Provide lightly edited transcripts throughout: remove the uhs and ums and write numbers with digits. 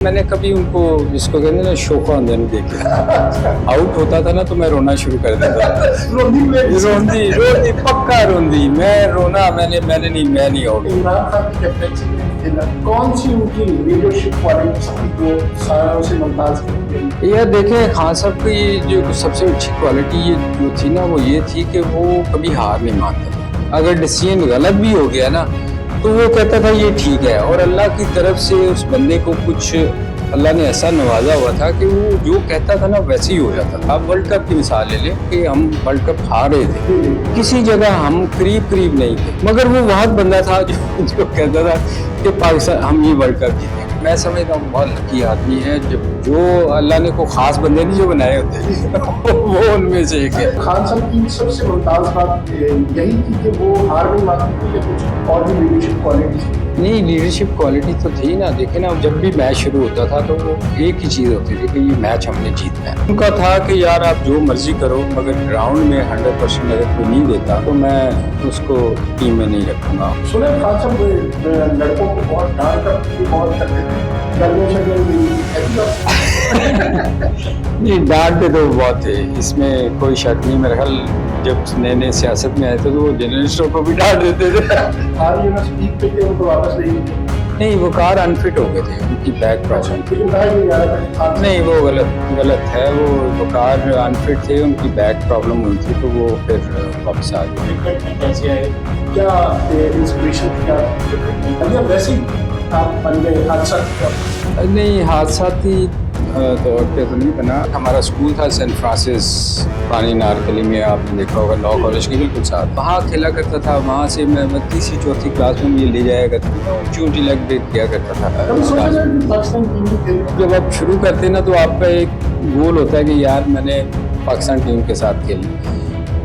मैंने कभी उनको जिसको कहते हैं ना शोखा नहीं देखा। आउट होता था ना तो मैं रोना शुरू कर देता था। रोंदी पक्का रोंदी। मैं नहीं आउट। इमरान खान की कैप्टनसी में खेला, कौन सी उनकी लीडरशिप क्वालिटी जो सारों से मुमताज करती है? यार देखें, खान साहब की जो सबसे अच्छी क्वालिटी ये जो थी ना वो ये थी कि वो कभी हार नहीं मानते। अगर डिसीजन गलत भी हो गया ना तो वो कहता था ये ठीक है, और अल्लाह की तरफ से उस बंदे को कुछ अल्लाह ने ऐसा नवाजा हुआ था कि वो जो कहता था ना वैसे ही हो जाता था। आप वर्ल्ड कप की मिसाल ले लें कि हम वर्ल्ड कप हार रहे थे, किसी जगह हम करीब नहीं थे, मगर वो वहाँ बंदा था जो कहता था कि पाकिस्तान हम ये वर्ल्ड कप जीतेंगे। मैं समझता हूँ बहुत लकी आदमी है जब जो अल्लाह ने को खास बंदे नहीं जो बनाए होते वो उनमें से एक है। खान साहब की सबसे मुमताज बात यही थी कि वो हार नहीं मानते थे, या कुछ और भी लीडरशिप क्वालिटी? नहीं, लीडरशिप क्वालिटी तो थी ना। देखे ना, जब भी मैच शुरू होता था तो वो एक ही चीज़ होती थी कि ये मैच हमने जीतना है। उनका था कि यार आप जो मर्जी करो, मगर ग्राउंड में 100% अगर कोई नहीं देता तो मैं उसको टीम में नहीं रखूंगा। सुने खान साहब लड़कों को बहुत डांट बहुत करते थे, नहीं डांटते तो बहुत थे, इसमें कोई शक नहीं। मेरे ख्याल जब नए सियासत में आए थे तो वो जर्नलिस्टों को भी डांट देते थे। नहीं, वो कार अनफिट हो गए थे, उनकी बैक प्रॉब्लम। नहीं, वो गलत है। वो कार अनफिट थे, उनकी बैक प्रॉब्लम हुई थी तो वो फिर वापस आ गए। कैसे आए, क्या इंस्पिरेशन थी वैसे आप बन गए? हादसा नहीं, हादसाती तौर पे तो नहीं बना। हमारा स्कूल था सेंट फ्रांसिस पानी नारकली में, आपने देखा होगा, लॉ कॉलेज के बिल्कुल साथ। वहाँ खेला करता था। वहाँ से मैं तीसरी चौथी क्लास में ये ले जाया करता था, ऊँची लेग ब्रेक किया करता था। जब आप शुरू करते ना तो आपका एक गोल होता है कि यार मैंने पाकिस्तान टीम के साथ खेलना,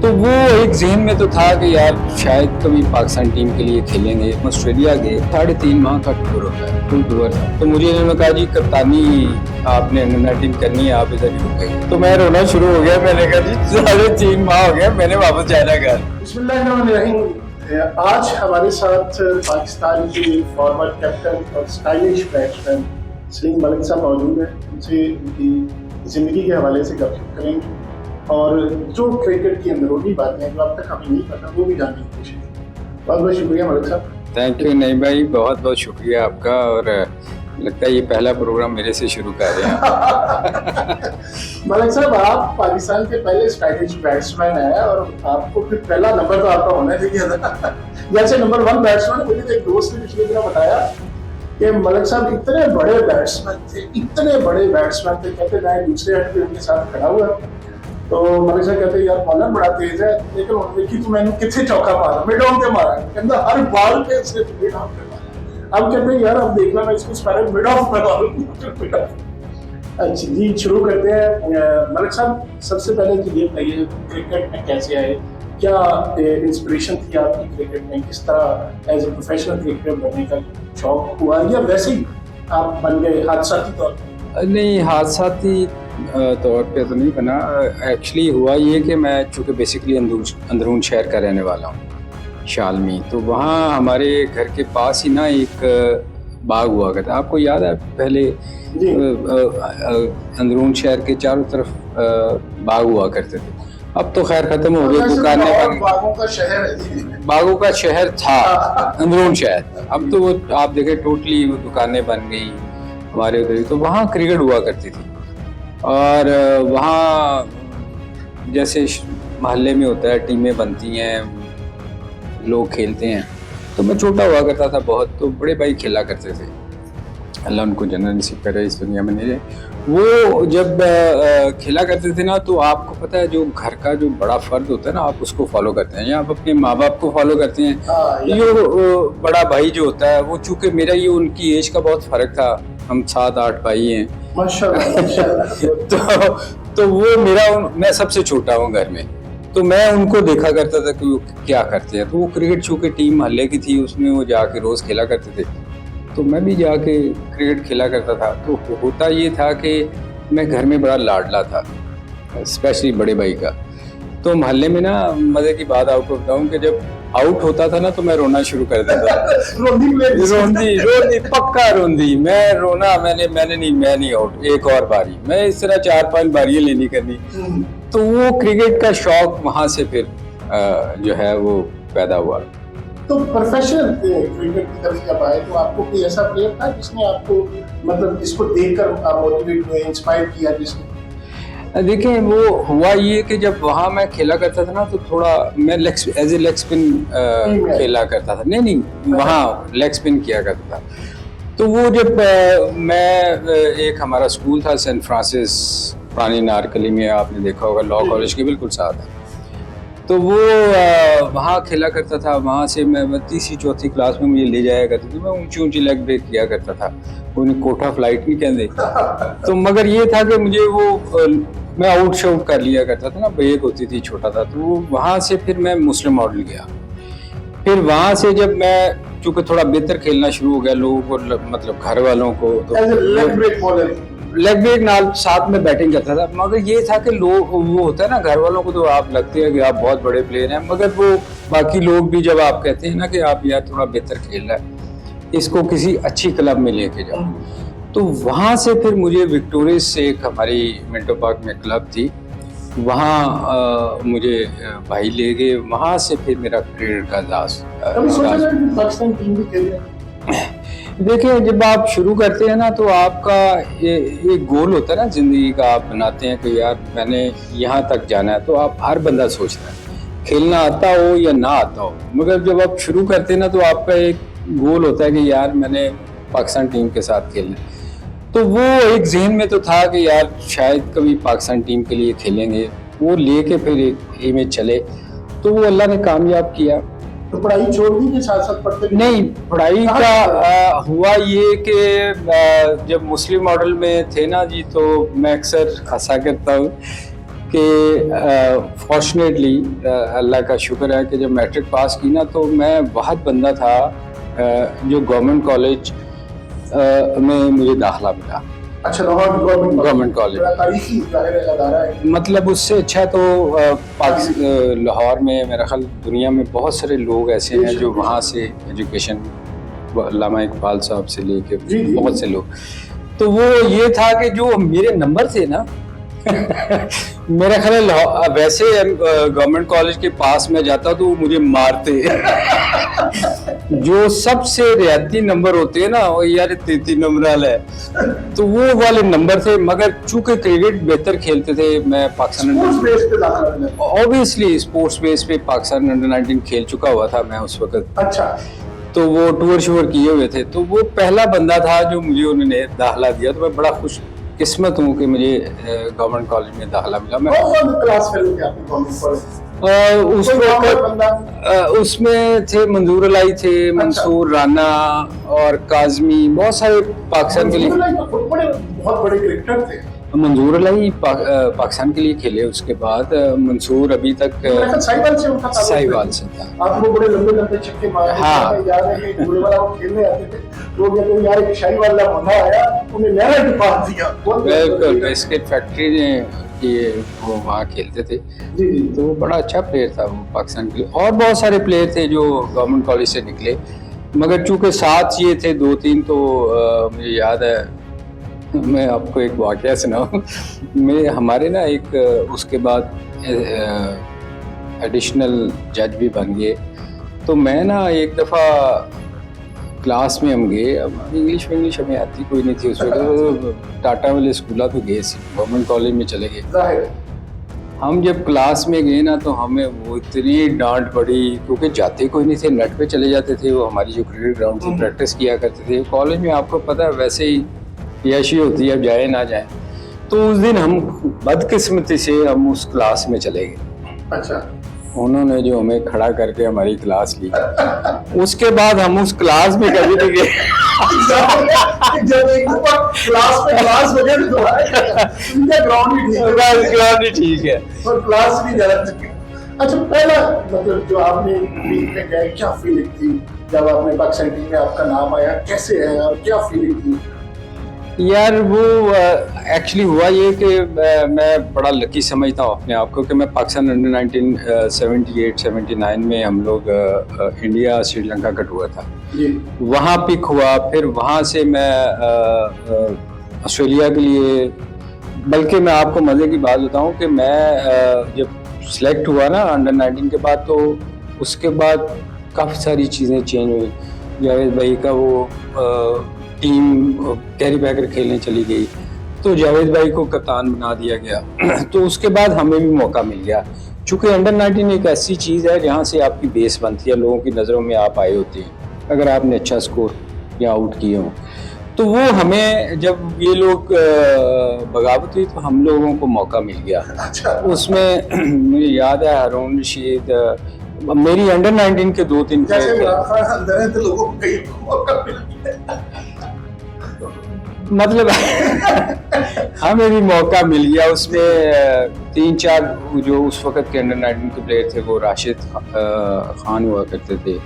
तो वो एक जहन में तो था कि यार शायद कभी पाकिस्तान टीम के लिए खेलेंगे। ऑस्ट्रेलिया गए, 3.5 माह का टूर होता है, फुल टूर था। तो मुझे इन्होंने कहा जी कप्तानी आपने अंडर 19 करनी है, आप इधर ही रुकेंगे। तो मैं रोना शुरू हो गया। मैंने कहा जी 3.5 माह हो गया, मैंने वापस जाना घर। बिस्मिल्लाहिर्रहमानिर्रहीम। आज हमारे साथ पाकिस्तान के फॉर्मर कैप्टन और स्टाइलिश बैट्समैन सलीम मलिक साहब मौजूद है। उनसे उनकी जिंदगी के हवाले से गपशप करेंगे और जो क्रिकेट की अंदरूनी बातें हैं जो अब तक हमें नहीं पता वो भी जानने की कोशिश करेंगे। बहुत बहुत शुक्रिया मलिक साहब। Thank you. नहीं भाई, बहुत बहुत शुक्रिया आपका, और लगता है ये पहला प्रोग्राम मेरे से शुरू कर रहे हैं। मलिक साहब, आप पाकिस्तान के पहले स्टाइलिश बैट्समैन हैं और आपको फिर पहला नंबर तो आपका होना चाहिए था। जैसे नंबर 1 बैट्समैन, मुझे एक दोस्त ने पिछले दिन बताया कि मलिक साहब इतने बड़े बैट्समैन थे, कहते मैं दूसरे एंड पे उनके साथ खड़ा हुआ। तो मलिक साहब कहते यार बॉलर बड़ा तेज है, लेकिन उन्होंने देखी तो मैंने कितने चौका मारा, मिड ऑन पे मारा, कहता हर बॉल पे सिर्फ मिड ऑन पे मारा। अब कहते हैं यार अब देखना मैं इसको स्पाइरल मिड ऑफ पे मारूंगा। अच्छा जी, शुरू करते हैं। मलिक साहब, सबसे पहले तो ये बताइए क्रिकेट में कैसे आए, क्या इंस्पिरेशन थी आपकी क्रिकेट में, किस तरह एज ए प्रोफेशनल क्रिकेटर बनने का शौक हुआ, या वैसे ही आप बन गए हादसाती तौर पर? नहीं, हादसाती तौर पे तो नहीं बना। एक्चुअली हुआ ये कि मैं चूँकि बेसिकली अंदरून शहर का रहने वाला हूँ, शालमी, तो वहाँ हमारे घर के पास ही ना एक बाग हुआ करता। आपको याद है पहले अंदरून शहर के चारों तरफ बाग हुआ करते थे। अब तो खैर खत्म हो गए, दुकानें बन, बागों का शहर था अंदरून शहर। अब तो वो आप देखें टोटली दुकानें बन गई हमारे उधर ही। तो वहाँ क्रिकेट हुआ करती थी, और वहाँ जैसे मोहल्ले में होता है, टीमें बनती हैं, लोग खेलते हैं। तो मैं छोटा हुआ करता था बहुत, तो बड़े भाई खेला करते थे, अल्लाह उनको जन्नत नसीब करे इस दुनिया में नहीं रहे। वो जब खेला करते थे ना तो आपको पता है जो घर का जो बड़ा फर्द होता है ना, आप उसको फॉलो करते हैं, या आप अपने माँ बाप को फॉलो करते हैं। ये बड़ा भाई जो होता है वो, चूँकि मेरा ये उनकी एज का बहुत फर्क था, हम 7-8 भाई हैं। तो वो मैं सबसे छोटा हूँ घर में, तो मैं उनको देखा करता था कि वो क्या करते हैं। तो वो क्रिकेट चूँकि टीम मोहल्ले की थी, उसमें वो जाके रोज खेला करते थे, तो मैं भी जाके क्रिकेट खेला करता था। तो होता ये था कि मैं घर में बड़ा लाडला था, स्पेशली बड़े भाई का। तो मोहल्ले में ना मज़े की बात आपको बताऊँ कि जब आउट होता था ना तो मैं रोना शुरू कर देता था। रोंदी पक्का रोंदी, मैं रोना, मैंने नहीं, मैं नहीं आउट, एक और बारी, मैं इस तरह 4-5 बारियां लेनी करनी। तो वो क्रिकेट का शौक वहां से फिर जो है वो पैदा हुआ। तो प्रोफेशनल क्रिकेट की तरफ जब आए तो आपको कोई ऐसा प्लेयर था जिसने आपको मतलब जिसको देखकर मोटिवेट हुए, इंस्पायर किया जिसने? देखिए वो हुआ ये कि जब वहाँ मैं खेला करता था ना तो थोड़ा मैं एज ए लेग स्पिन खेला करता था। नहीं वहाँ लेग स्पिन किया करता था। तो वो जब मैं एक हमारा स्कूल था सेंट फ्रांसिस पुरानी नारकली में, आपने देखा होगा, लॉ कॉलेज के बिल्कुल साथ है। तो वो वहाँ खेला करता था। वहाँ से मैं तीसरी चौथी क्लास में मुझे ले जाया करती थी, मैं ऊंची लेग ब्रेक किया करता था, उन्हें कोठा फ्लाइट भी कहते। तो मगर ये था कि मुझे वो मैं आउट शाउट कर लिया करता था ना, ब्रेक होती थी, छोटा था। तो वहाँ से फिर मैं मुस्लिम मॉडल गया। फिर वहाँ से जब मैं चूँकि थोड़ा बेहतर खेलना शुरू हो गया, लोगों को मतलब घर वालों को तो लेग ब्रेक नाल साथ में बैटिंग करता था। मगर ये था कि लोग, वो होता है ना, घर वालों को तो आप लगते हैं कि आप बहुत बड़े प्लेयर हैं, मगर वो बाकी लोग भी जब आप कहते हैं ना कि आप यार थोड़ा बेहतर खेल रहा है, इसको किसी अच्छी क्लब में लेके जाओ। तो वहाँ से फिर मुझे विक्टोरियस से एक हमारी मिंटो पार्क में क्लब थी, वहाँ मुझे भाई ले गए। वहाँ से फिर मेरा क्रिकेट का पाकिस्तान टीम भी खेल रहे? देखिए जब आप शुरू करते हैं ना तो आपका एक गोल होता है ना जिंदगी का, आप बनाते हैं कि यार मैंने यहाँ तक जाना है। तो आप, हर बंदा सोचता है खेलना आता हो या ना आता हो, मगर जब आप शुरू करते हैं ना तो आपका एक गोल होता है कि यार मैंने पाकिस्तान टीम के साथ खेलना है। तो वो एक जहन में तो था कि यार शायद कभी पाकिस्तान टीम के लिए खेलेंगे, वो लेके फिर एक इमेज चले। तो वो अल्लाह ने कामयाब किया। तो पढ़ाई छोड़ दी के साथ साथ पढ़ते? नहीं, पढ़ाई का हुआ ये कि जब मुस्लिम मॉडल में थे ना जी, तो मैं अक्सर हंसा करता हूँ कि फॉर्चुनेटली अल्लाह का शुक्र है कि जब मैट्रिक पास की ना तो मैं बहुत बंदा था जो गवर्नमेंट कॉलेज में मुझे दाखिला मिला। अच्छा, गवर्नमेंट कॉलेज तारीखी अदारा है। मतलब उससे अच्छा तो लाहौर में मेरा ख्याल दुनिया में बहुत सारे लोग ऐसे हैं जो वहाँ से एजुकेशन, अल्लामा इकबाल साहब से लेके बहुत से लोग। तो वो ये था कि जो मेरे नंबर थे ना मेरा ख्याल वैसे गवर्नमेंट कॉलेज के पास में जाता तो मुझे मारते जो सबसे रियायती नंबर होते हैं ना, वो यार 33 नंबर वाला है, तो वो वाले नंबर थे। मगर चूंकि क्रिकेट बेहतर खेलते थे, मैं पाकिस्तान ऑब्वियसली स्पोर्ट्स बेस पे पाकिस्तान अंडर-19 खेल चुका हुआ था मैं उस वक्त। अच्छा, तो वो टूर शूर किए हुए थे, तो वो पहला बंदा था जो मुझे उन्होंने दाखिला दिया। तो मैं बड़ा खुश किस्मत हूँ कि मुझे गवर्नमेंट कॉलेज में दाखिला मिला। मैं क्लास फेलो किया आपने गवर्नमेंट कॉलेज? उसमें थे मंजूर अलाई थे, मंसूर राना और काजमी, बहुत सारे पाकिस्तान के लिए बहुत बड़े क्रिकेटर थे। मंजूर अलाई पाकिस्तान के लिए खेले। उसके बाद मंसूर अभी तक साहिवाल से था। आपको बड़े लंबे छक्के मारे। हाँ, याद है कि गोले वाला वो खेलने आते थे, लोग कहते हैं यार एक शाहीवाल का मुंडा आया, उन्हें नहरा के पास दिया। बिल्कुल, बिस्किट फैक्ट्री ने कि वो वहाँ खेलते थे। जी। तो बड़ा अच्छा प्लेयर था वो पाकिस्तान के लिए। और बहुत सारे प्लेयर थे जो गवर्नमेंट कॉलेज से निकले, मगर चूंकि साथ ये थे 2-3, तो मुझे याद है, मैं आपको एक वाकया सुनाऊं। मैं हमारे ना एक उसके बाद एडिशनल जज भी बन गए। तो मैं ना एक दफ़ा क्लास में हम गए, अब इंग्लिश हमें आती कोई नहीं थी उस वक्त, टाटा वाले स्कूल तो गए, गवर्नमेंट कॉलेज में चले गए। हम जब क्लास में गए ना तो हमें वो इतनी डांट पड़ी, क्योंकि जाते कोई नहीं थे, नेट पे चले जाते थे। वो हमारी जो क्रिकेट ग्राउंड थी, प्रैक्टिस किया करते थे। कॉलेज में आपको पता है वैसे ही याशी होती है, अब जाए ना जाए। तो उस दिन हम बदकिस्मती से हम उस क्लास में चले गए। अच्छा। उन्होंने जो हमें खड़ा करके हमारी क्लास ली, उसके बाद हम उस क्लास में कभी नहीं गए। जब एक क्लास में क्लास वगैरह तो ग्राउंड ही ठीक है और क्लास भी ज्यादा। अच्छा, पहला मतलब जो आपने लीग में गए, क्या फीलिंग थी जब आपने पाकिस्तान टीम में आपका नाम आया? कैसे है और क्या फीलिंग थी? यार वो एक्चुअली हुआ ये कि मैं बड़ा लकी समझता हूँ अपने आप को कि मैं पाकिस्तान अंडर 19 78-79 में हम लोग इंडिया श्रीलंका का टूर था, वहाँ पिक हुआ। फिर वहाँ से मैं ऑस्ट्रेलिया के लिए, बल्कि मैं आपको मज़े की बात बताऊँ कि मैं जब सिलेक्ट हुआ ना अंडर 19 के बाद, तो उसके बाद काफ़ी सारी चीज़ें चेंज हुई। जावेद भाई का वो टीम कैरी बैकर खेलने चली गई, तो जावेद भाई को कप्तान बना दिया गया। तो उसके बाद हमें भी मौका मिल गया, चूँकि अंडर 19 एक ऐसी चीज़ है जहाँ से आपकी बेस बनती है, लोगों की नज़रों में आप आए होते हैं अगर आपने अच्छा स्कोर या आउट किए हों। तो वो हमें जब ये लोग बगावत हुई तो हम लोगों को मौका मिल गया। अच्छा। उसमें मुझे याद है हारून रशीद, मेरी अंडर 19 के 2-3 मतलब हमें भी मौका मिल गया। उसमें 3-4 जो उस वक्त के अंडर 19 के प्लेयर थे वो राशिद खान हुआ करते थे।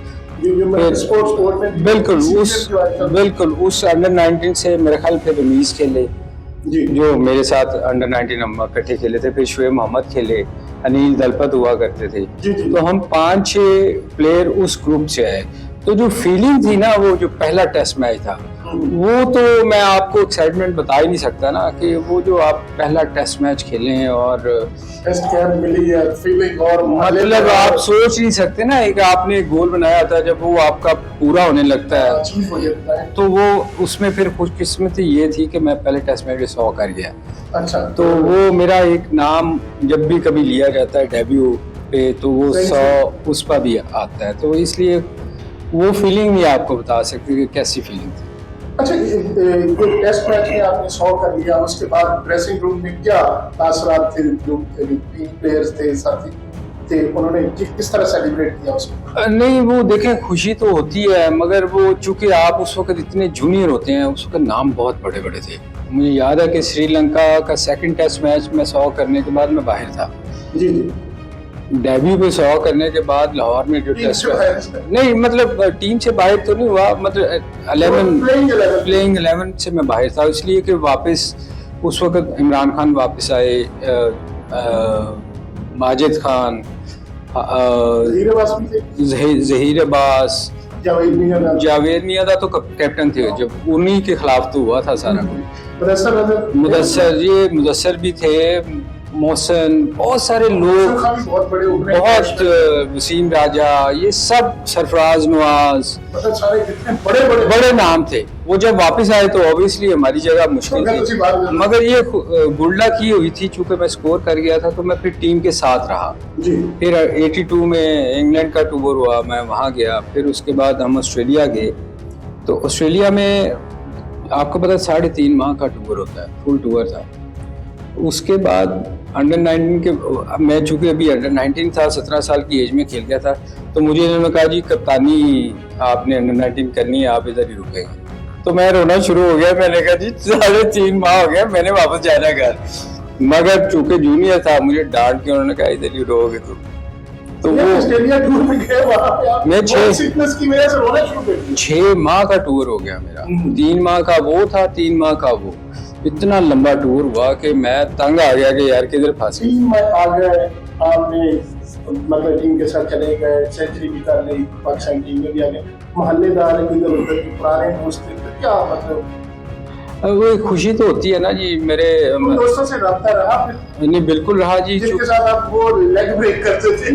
बिल्कुल उस अंडर 19 से मेरे ख्याल फिर रमीज खेले जो मेरे साथ अंडर 19 हम इकट्ठे खेले थे, फिर शुएब मोहम्मद खेले, अनिल दलपत हुआ करते थे। तो हम 5-6 प्लेयर उस ग्रुप से आए। तो जो फीलिंग थी ना, वो जो पहला टेस्ट मैच था, वो तो मैं आपको एक्साइटमेंट बता ही नहीं सकता ना, कि वो जो आप पहला टेस्ट मैच खेले हैं और टेस्ट कैप मिली है फीलिंग, और मतलब आप सोच नहीं सकते ना, एक आपने गोल बनाया था, जब वो आपका पूरा होने लगता है तो वो उसमें फिर खुशकिस्मती ये थी कि मैं पहले टेस्ट मैच में 100 कर गया। अच्छा। तो वो मेरा एक नाम जब भी कभी लिया जाता है डेब्यू पे, तो वो 100 उस पर भी आता है, तो इसलिए वो फीलिंग नहीं आपको बता सकती कि कैसी फीलिंग थी। अच्छा, ये टेस्ट मैच में आपने 100 कर लिया, उसके बाद ड्रेसिंग रूम में क्या तासरात थे? जो टीम प्लेयर्स थे, साथी थे, उन्होंने किस तरह सेलिब्रेट किया उसको? नहीं, वो देखें खुशी तो होती है, मगर वो चूंकि आप उस वक्त इतने जूनियर होते हैं, उस वक्त नाम बहुत बड़े बड़े थे। मुझे याद है कि श्रीलंका का सेकंड टेस्ट मैच में 100 करने के बाद मैं बाहर था। जी। डेब्यू पे 100 करने के बाद लाहौर में जो टेस्ट नहीं, मतलब टीम से बाहर तो नहीं हुआ, मतलब प्लेइंग 11 से मैं बाहर था, इसलिए कि वापस उस वक्त इमरान खान वापस आए, माजिद खान, जहीर अब्बास, जावेद मियां तो कैप्टन थे, जब उन्हीं के खिलाफ तो हुआ था सारा कुछ। मुदस्सर भी थे, मोहसन, बहुत सारे लोग, बहुत वसीम राजा, ये सब, सरफराज नवाज, मतलब सारे कितने बड़े नाम थे। वो जब वापस आए तो ऑब्वियसली हमारी जगह मुश्किल थी, मगर ये गुड लक की हुई थी, चूंकि मैं स्कोर कर गया था तो मैं फिर टीम के साथ रहा। फिर 82 में इंग्लैंड का टूर हुआ, मैं वहाँ गया। फिर उसके बाद हम ऑस्ट्रेलिया गए, तो ऑस्ट्रेलिया में आपको पता 3.5 माह का टूर होता है, फुल टूर था। उसके बाद अंडर 19 के, मैं चूंकि अभी अंडर 19 था, 17 साल की एज में खेल गया था, तो मुझे इन्होंने कहा जी कप्तानी आपने अंडर 19 करनी है, आप इधर ही रुकेंगे। तो मैं रोना शुरू हो गया, मैंने कहा जी 3.5 माह हो गया, मैंने वापस जाना घर। मगर चूंकि जूनियर था, मुझे डांट के उन्होंने कहा इधर ही रहोगे तुम। तो वो ऑस्ट्रेलिया टूर में गए, वहां पे आप मैं 6 माह का टूर हो गया मेरा। 3 माह का वो था, 3 माह का वो, इतना लंबा टूर हुआ कि मैं तंग आ गया कि यार किधर फंसे। टीम में आ गए, आपने मतलब टीम के साथ चले गए, सेंचुरी भी कर ली, पाकिस्तान टीम में भी आ गए, मोहल्लेदार इधर उधर के पुराने दोस्त थे, तो क्या मतलब वो खुशी तो होती है ना जी। मेरे दोस्तों से रब्ता रहा फिर? नहीं, बिल्कुल रहा जी, जिनके साथ आप वो लेग ब्रेक करते थे।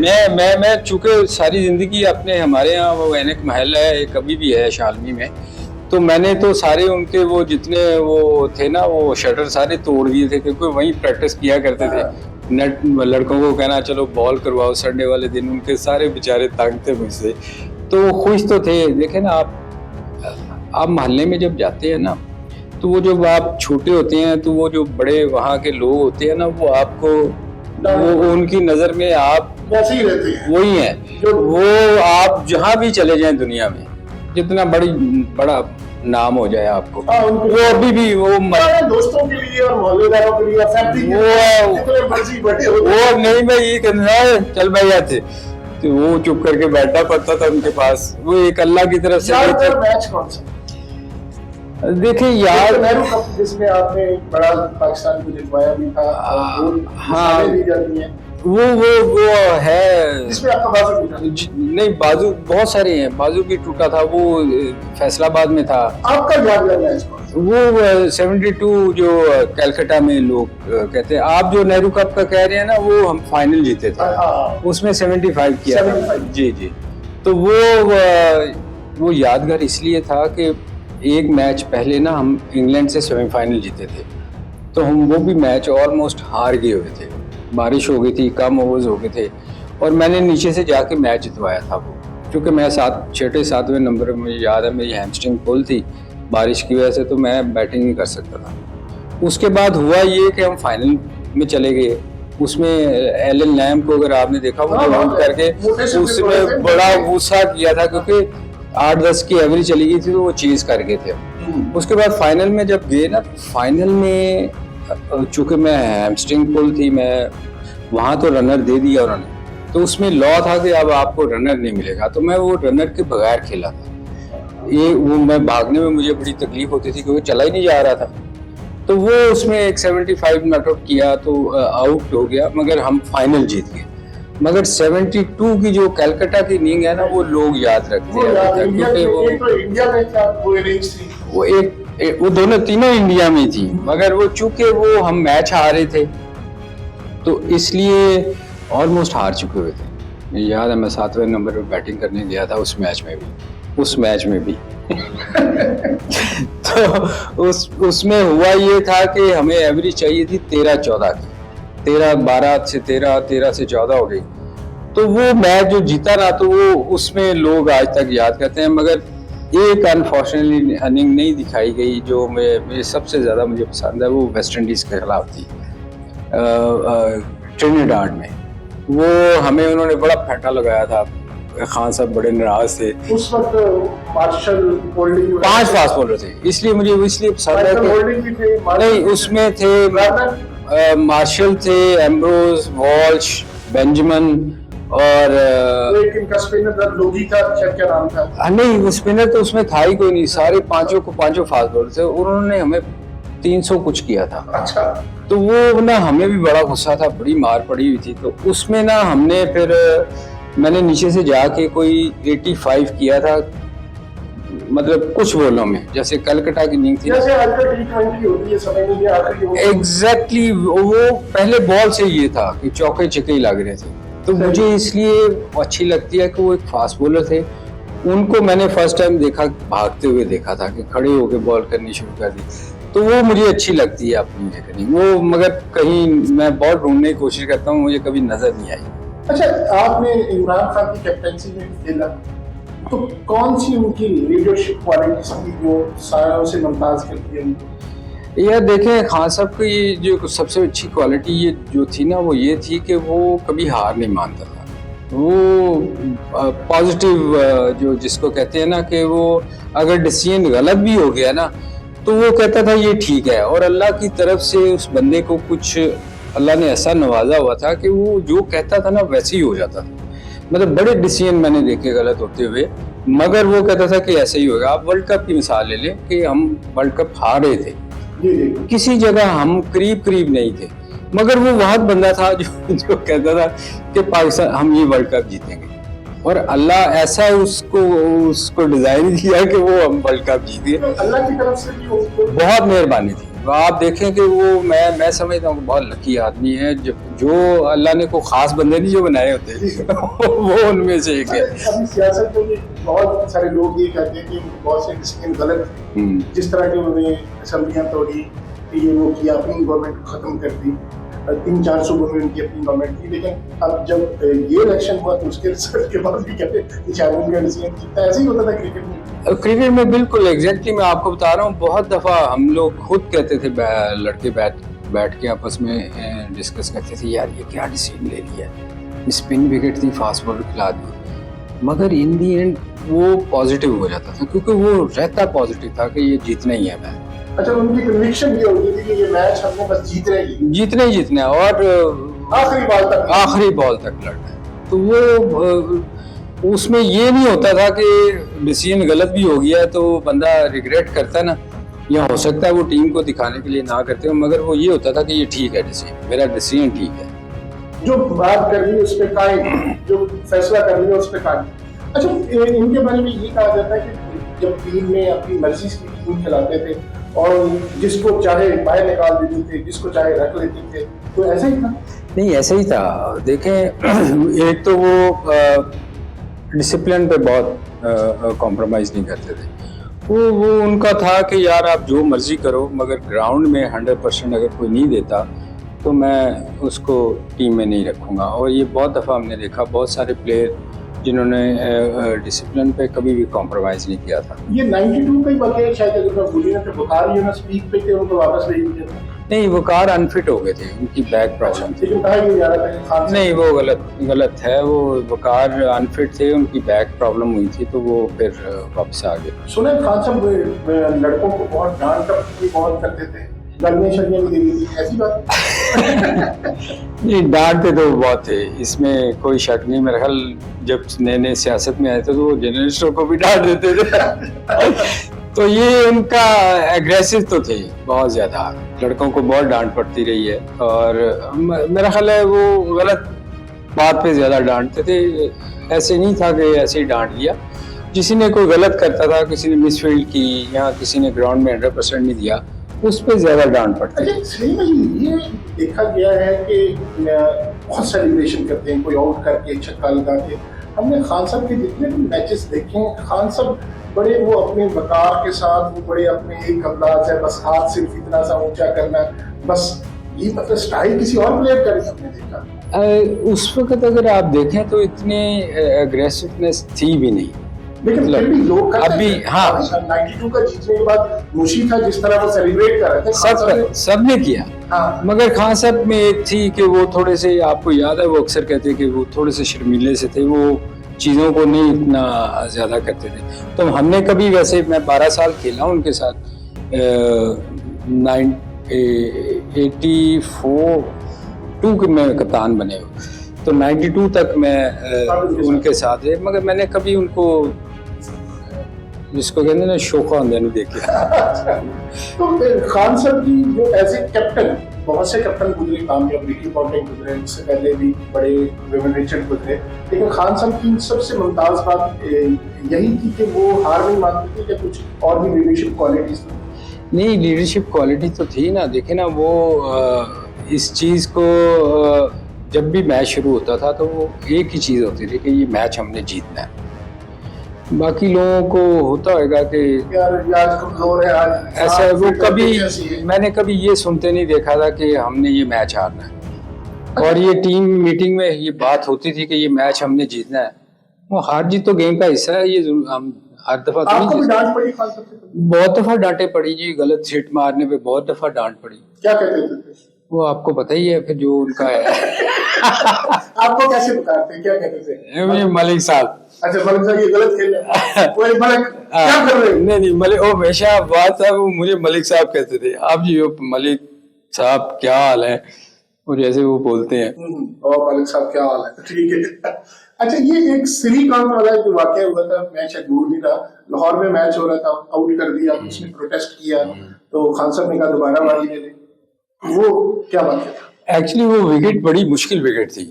मैं चूंकि सारी जिंदगी अपने, हमारे यहाँ वो एनक महल है, एक अभी भी है शालमी में, तो मैंने तो सारे उनके वो जितने वो थे ना, वो शटर सारे तोड़ दिए थे, क्योंकि वहीं प्रैक्टिस किया करते थे। नेट लड़कों को कहना चलो बॉल करवाओ संडे वाले दिन, उनके सारे बेचारे तंग थे मुझसे, तो खुश तो थे। देखे ना, आप मोहल्ले में जब जाते हैं ना, तो वो जब आप छोटे होते हैं, तो वो जो बड़े वहाँ के लोग होते हैं ना, वो आपको, वो उनकी नज़र में आप वैसे ही रहते हैं, वही हैं। वो आप जहाँ भी चले जाएं दुनिया में, जितना बड़ा नाम हो जाए आपको, वो अभी भी वो दोस्तों के लिए और मोहल्लेदारों के लिए, वो नहीं, मैं ये कहना चल भाई आते, तो वो चुप करके बैठा पड़ता था उनके पास। वो एक अल्लाह की तरफ से। मैच कौन सा? देखिए यार, नेहरू कप जिसमें आपने एक बड़ा पाकिस्तान को जितवाया भी था, हाँ, दी जाती हैं, वो है जिसमें आपका बाजू टूटा। नहीं, बाजू बहुत सारे हैं, बाजू भी टूटा था, वो फैसलाबाद में था। आपका यादगार मैच कौन सा? वो 72 जो कलकत्ता में लोग कहते हैं। आप जो नेहरू कप का कह रहे हैं ना, वो हम फाइनल जीते थे, हाँ, उसमें 75 किया था। 75 जी जी। तो वो यादगार इसलिए था कि एक मैच पहले ना हम इंग्लैंड से सेमीफाइनल जीते थे, तो हम वो भी मैच ऑलमोस्ट हार गए हुए थे, बारिश हो गई थी, कम ओवर्स हो गए थे, और मैंने नीचे से जाके मैच जितवाया था वो। क्योंकि मैं 6-7वें नंबर में, मुझे याद है, मेरी हैमस्ट्रिंग पुल थी बारिश की वजह से, तो मैं बैटिंग नहीं कर सकता था। उसके बाद हुआ ये कि हम फाइनल में चले गए। उसमें एलन लैम को अगर आपने देखा, वो आउट करके उसमें बड़ा गुस्सा किया था, क्योंकि 8-10 की एवरेज चली गई थी, तो वो चेज कर गए थे। उसके बाद फाइनल में जब गए ना, फाइनल में चूंकि मैं हैमस्ट्रिंग पुल थी, मैं वहां तो रनर दे दिया उन्होंने, तो उसमें लॉ था कि अब आपको रनर नहीं मिलेगा, तो मैं वो रनर के बगैर खेला था। वो मैं भागने में मुझे बड़ी तकलीफ होती थी, क्योंकि चला ही नहीं जा रहा था। तो वो उसमें एक 75 नॉट आउट किया, तो आउट हो गया, मगर हम फाइनल जीत गए। मगर 72 की जो कलकत्ता की इनिंग है ना, वो लोग याद रखते हैं अभी तक, क्योंकि वो दोनों तीनों इंडिया में थी, मगर वो चूंकि वो हम मैच हार रहे थे, तो इसलिए ऑलमोस्ट हार चुके हुए थे। मुझे याद है, मैं 7वें नंबर पर बैटिंग करने गया था उस मैच में भी तो उसमें हुआ ये था कि हमें एवरेज चाहिए थी 13-14 की, 13-12 से 13 से 14 हो गई। तो वो मैच जो जीता ना, तो वो उसमें लोग आज तक याद करते हैं। मगर एक अनफॉर्चुनेटली इनिंग नहीं दिखाई गई जो मुझे सबसे ज़्यादा मुझे पसंद है, वो वेस्ट इंडीज़ के खिलाफ थी ट्रिनिडाड में। वो हमें उन्होंने बड़ा फैंटा लगाया था, खान साहब बड़े नाराज थे उस वक्त। मार्शल होल्डिंग 5 फास्ट बॉलर थे, इसलिए मुझे पसंद है कि नहीं, उसमें थे मार्शल थे, एम्ब्रोज, वॉल्श, बेंजामिन, और एक इनका स्पिनर लोगी था, क्या नाम था? नहीं, वो स्पिनर तो उसमें था ही कोई नहीं, सारे पांचों फास्ट बॉलर थे। उन्होंने हमें 300 कुछ किया था। अच्छा। तो वो ना हमें भी बड़ा गुस्सा था, बड़ी मार पड़ी हुई थी। तो उसमें ना हमने फिर मैंने नीचे से जाके कोई 85 किया था, मतलब कुछ बॉलों में, जैसे कलकत्ता की इनिंग थी, जैसे आजकल T20 होती है, समय में आखिरी एग्जैक्टली वो पहले बॉल से ये था कि चौके छक्के ही लग रहे थे। तो मुझे इसलिए अच्छी लगती है कि वो एक फास्ट बॉलर थे। उनको मैंने फर्स्ट टाइम देखा, भागते हुए देखा था, कि खड़े होकर बॉल करनी शुरू कर दी, तो वो मुझे अच्छी लगती है अपनी जगह वो। मगर कहीं मैं बॉल ढूंढने की कोशिश करता हूँ, मुझे कभी नजर नहीं आई। अच्छा, आपने इमरान खान की कैप्टनसी में खेला, तो कौन सी उनकी लीडरशिप क्वालिटीज थी जो सारों से मुमताज करती है उनको? यार देखें, खान साहब की जो सबसे अच्छी क्वालिटी ये जो थी ना, वो ये थी कि वो कभी हार नहीं मानता था। वो पॉजिटिव जो जिसको कहते हैं ना, कि वो अगर डिसीजन गलत भी हो गया ना, तो वो कहता था ये ठीक है। और अल्लाह की तरफ से उस बंदे को कुछ अल्लाह ने ऐसा नवाजा हुआ था कि वो जो कहता था ना, वैसे ही हो जाता था। मतलब बड़े डिसीजन मैंने देखे गलत होते हुए, मगर वो कहता था कि ऐसे ही होगा। आप वर्ल्ड कप की मिसाल ले लें कि हम वर्ल्ड कप हार रहे थे, किसी जगह हम करीब नहीं थे, मगर वो वहां बंदा था जो कहता था कि पाकिस्तान हम ये वर्ल्ड कप जीतेंगे। और अल्लाह ऐसा उसको डिजाइन किया कि वो हम वर्ल्ड कप जीत गए। अल्लाह की तरफ से बहुत मेहरबानी थी। आप देखें कि वो मैं समझता हूँ बहुत लकी आदमी है, जो अल्लाह ने को खास बंदे नहीं जो बनाए होते वो उनमें से एक है। अभी सियासत में भी बहुत सारे लोग ये कहते हैं कि बहुत से डिसीजन गलत, जिस तरह के उन्होंने असेंबलियां तोड़ी, ये वो किया, अपनी गवर्नमेंट खत्म कर दी, 300-400 सूबों में उनकी अपनी गवर्नमेंट थी। लेकिन अब जब ये इलेक्शन हुआ तो उसके रिजल्ट के बाद भी कहते हैं कि चेयरमैन का डिसीजन किया। ऐसे ही होता था क्रिकेट में बिल्कुल एग्जैक्टली। मैं आपको बता रहा हूँ, बहुत दफा हम लोग खुद कहते थे, लड़के बैठ के आपस में डिस्कस करते थे, यार ये क्या डिसीजन ले लिया, स्पिन विकेट थी, फास्ट बॉलर खिला दी। मगर इन दी एंड वो पॉजिटिव हो जाता था, क्योंकि वो रहता पॉजिटिव था कि ये जीतना ही है मैच। अच्छा, उनकी कन्विक्शन ये होती थी कि ये मैच हमने बस जीतना ही जीतना है, और आखिरी बॉल तक लड़ना है। तो वो उसमें ये नहीं होता था कि डिसीजन गलत भी हो गया तो बंदा रिग्रेट करता ना, या हो सकता है वो टीम को दिखाने के लिए ना करते हो, मगर वो ये होता था कि ये ठीक है डिसीजन, मेरा डिसीजन ठीक है। जो बात कर रही है उस पे कायम, जो फैसला कर रही है उस पे कायम। अच्छा, इनके बारे में ये कहा जाता है कि जब टीम में अपनी मर्जी की टीम खिलाते थे और जिसको चाहे बाहर निकाल देते थे, जिसको चाहे रख लेते थे, तो ऐसा ही था? नहीं, ऐसा ही था। देखें, एक तो वो डिसिप्लिन पे बहुत कॉम्प्रोमाइज़ नहीं करते थे। वो उनका था कि यार आप जो मर्जी करो, मगर ग्राउंड में 100% अगर कोई नहीं देता तो मैं उसको टीम में नहीं रखूँगा। और ये बहुत दफ़ा हमने देखा, बहुत सारे प्लेयर जिन्होंने डिसिप्लिन पे कभी भी कॉम्प्रोमाइज़ नहीं किया था। ये 92 का ही बात है शायद, अगर मैं भूली ना, तो बुखारी यूनिवर्स स्पीक पे थे, उनको वापस भेज दिया था। नहीं, वो कार अनफिट हो गए थे, उनकी बैक प्रॉब्लम थी। लेकिन कहा ये जा रहा था कि खान नहीं, वो गलत है। वो वकार अनफिट थे, उनकी बैक प्रॉब्लम हुई थी, तो वो फिर वापस आ गए। सुने खान साहब लड़कों को बहुत डांट टपकी बहुत करते थे, गलियां शलियां भी दे दी थी, ऐसी बात? नहीं, डांटते तो बहुत थे, इसमें कोई शक नहीं। मेरे ख्याल जब नए नए सियासत में आए थे तो वो जर्नलिस्टों को भी डांट देते थे। तो ये उनका एग्रेसिव तो थे बहुत ज्यादा, लड़कों को बहुत डांट पड़ती रही है। और मेरा ख्याल है वो गलत बात पे ज्यादा डांटते थे, ऐसे नहीं था कि ऐसे ही डांट लिया। किसी ने कोई गलत करता था, किसी ने मिसफील्ड की या किसी ने ग्राउंड में 100% नहीं दिया, उस पर ज्यादा डांट पड़ती है। सही में ये देखा गया है कि बहुत सेलिब्रेशन करते हैं, कोई आउट करके छक्का लगा के। हमने खान साहब के जितने भी मैचेस देखे हैं, खान साहब बड़े वो अपने वकार के साथ, वो बड़े अपने एक अंदाज है, बस हाथ सिर्फ इतना सा ऊंचा करना, बस ये मतलब स्टाइल किसी और प्लेयर का नहीं हमने देखा। उस वक्त अगर आप देखें तो इतने एग्रेसिवनेस थी भी नहीं, लेकिन फिर भी लोग अभी हाँ 92 का जीतने के बाद मुशी था जिस तरह वो सेलिब्रेट कर रहे थे, सबने किया। हाँ। मगर खान साहब में एक थी कि वो थोड़े से, आपको याद है वो अक्सर कहते कि वो थोड़े से शर्मीले से थे, वो चीज़ों को नहीं इतना ज़्यादा करते थे। तो हमने कभी, वैसे मैं 12 साल खेला उनके साथ, 82 के मैं कप्तान बने हो, तो 92 तक मैं उनके साथ है, मगर मैंने कभी उनको, जिसको कहते हैं ना, शोखा अंदर नहीं देखा। तो खान साहब की जो एज ए कैप्टन, बहुत से कैप्टन गुजरे, कामयाब रिकी पॉन्टिंग गुजरे, उससे पहले भी बड़े विवियन रिचर्ड गुजरे, लेकिन खान साहब की सबसे मुमताज बात यही थी कि वो हार नहीं मानते थे, या कुछ और भी लीडरशिप क्वालिटीज थी? नहीं, लीडरशिप क्वालिटी तो थी ना। देखे ना, वो इस चीज़ को जब भी मैच शुरू होता था तो वो एक ही चीज़ होती थी कि ये मैच हमने जीतना है। बाकी लोगों को होता होगा कि यार आज कमजोर है, आज ऐसा, वो कभी मैंने कभी ये सुनते नहीं देखा था कि हमने ये मैच हारना है। और ये टीम मीटिंग में ये बात होती थी कि ये मैच हमने जीतना है। वो हार जीत तो गेम का हिस्सा है, ये हम हर दफा तो नहीं। डांट पड़ी खान साहब से? बहुत दफा डांटे पड़ी जी, गलत हिट मारने पे बहुत दफा डांट पड़ी। क्या कहते थे? वो आपको पता ही है फिर जो उनका है। आपको कैसे बताते, क्या कहते थे? मलिक साहब। अच्छा, मलिक साहब ये गलत खेल रहे हैं, क्या कर रहे हो? नहीं, मलिक, वो हमेशा बात था, वो मुझे मलिक साहब कहते थे। आप जी मलिक साहब क्या हाल है, और जैसे वो बोलते हैं, और मलिक साहब क्या हाल है, ठीक है। अच्छा, ये एक श्रीकांत वाला जो वाकया हुआ था, मैं शायद दूर नहीं था, लाहौर में मैच हो रहा था, आउट कर दिया, उसने प्रोटेस्ट किया, तो खान साहब ने कहा दोबारा बारी ले ले। वो क्या बात है? एक्चुअली वो विकेट बड़ी मुश्किल विकेट थी।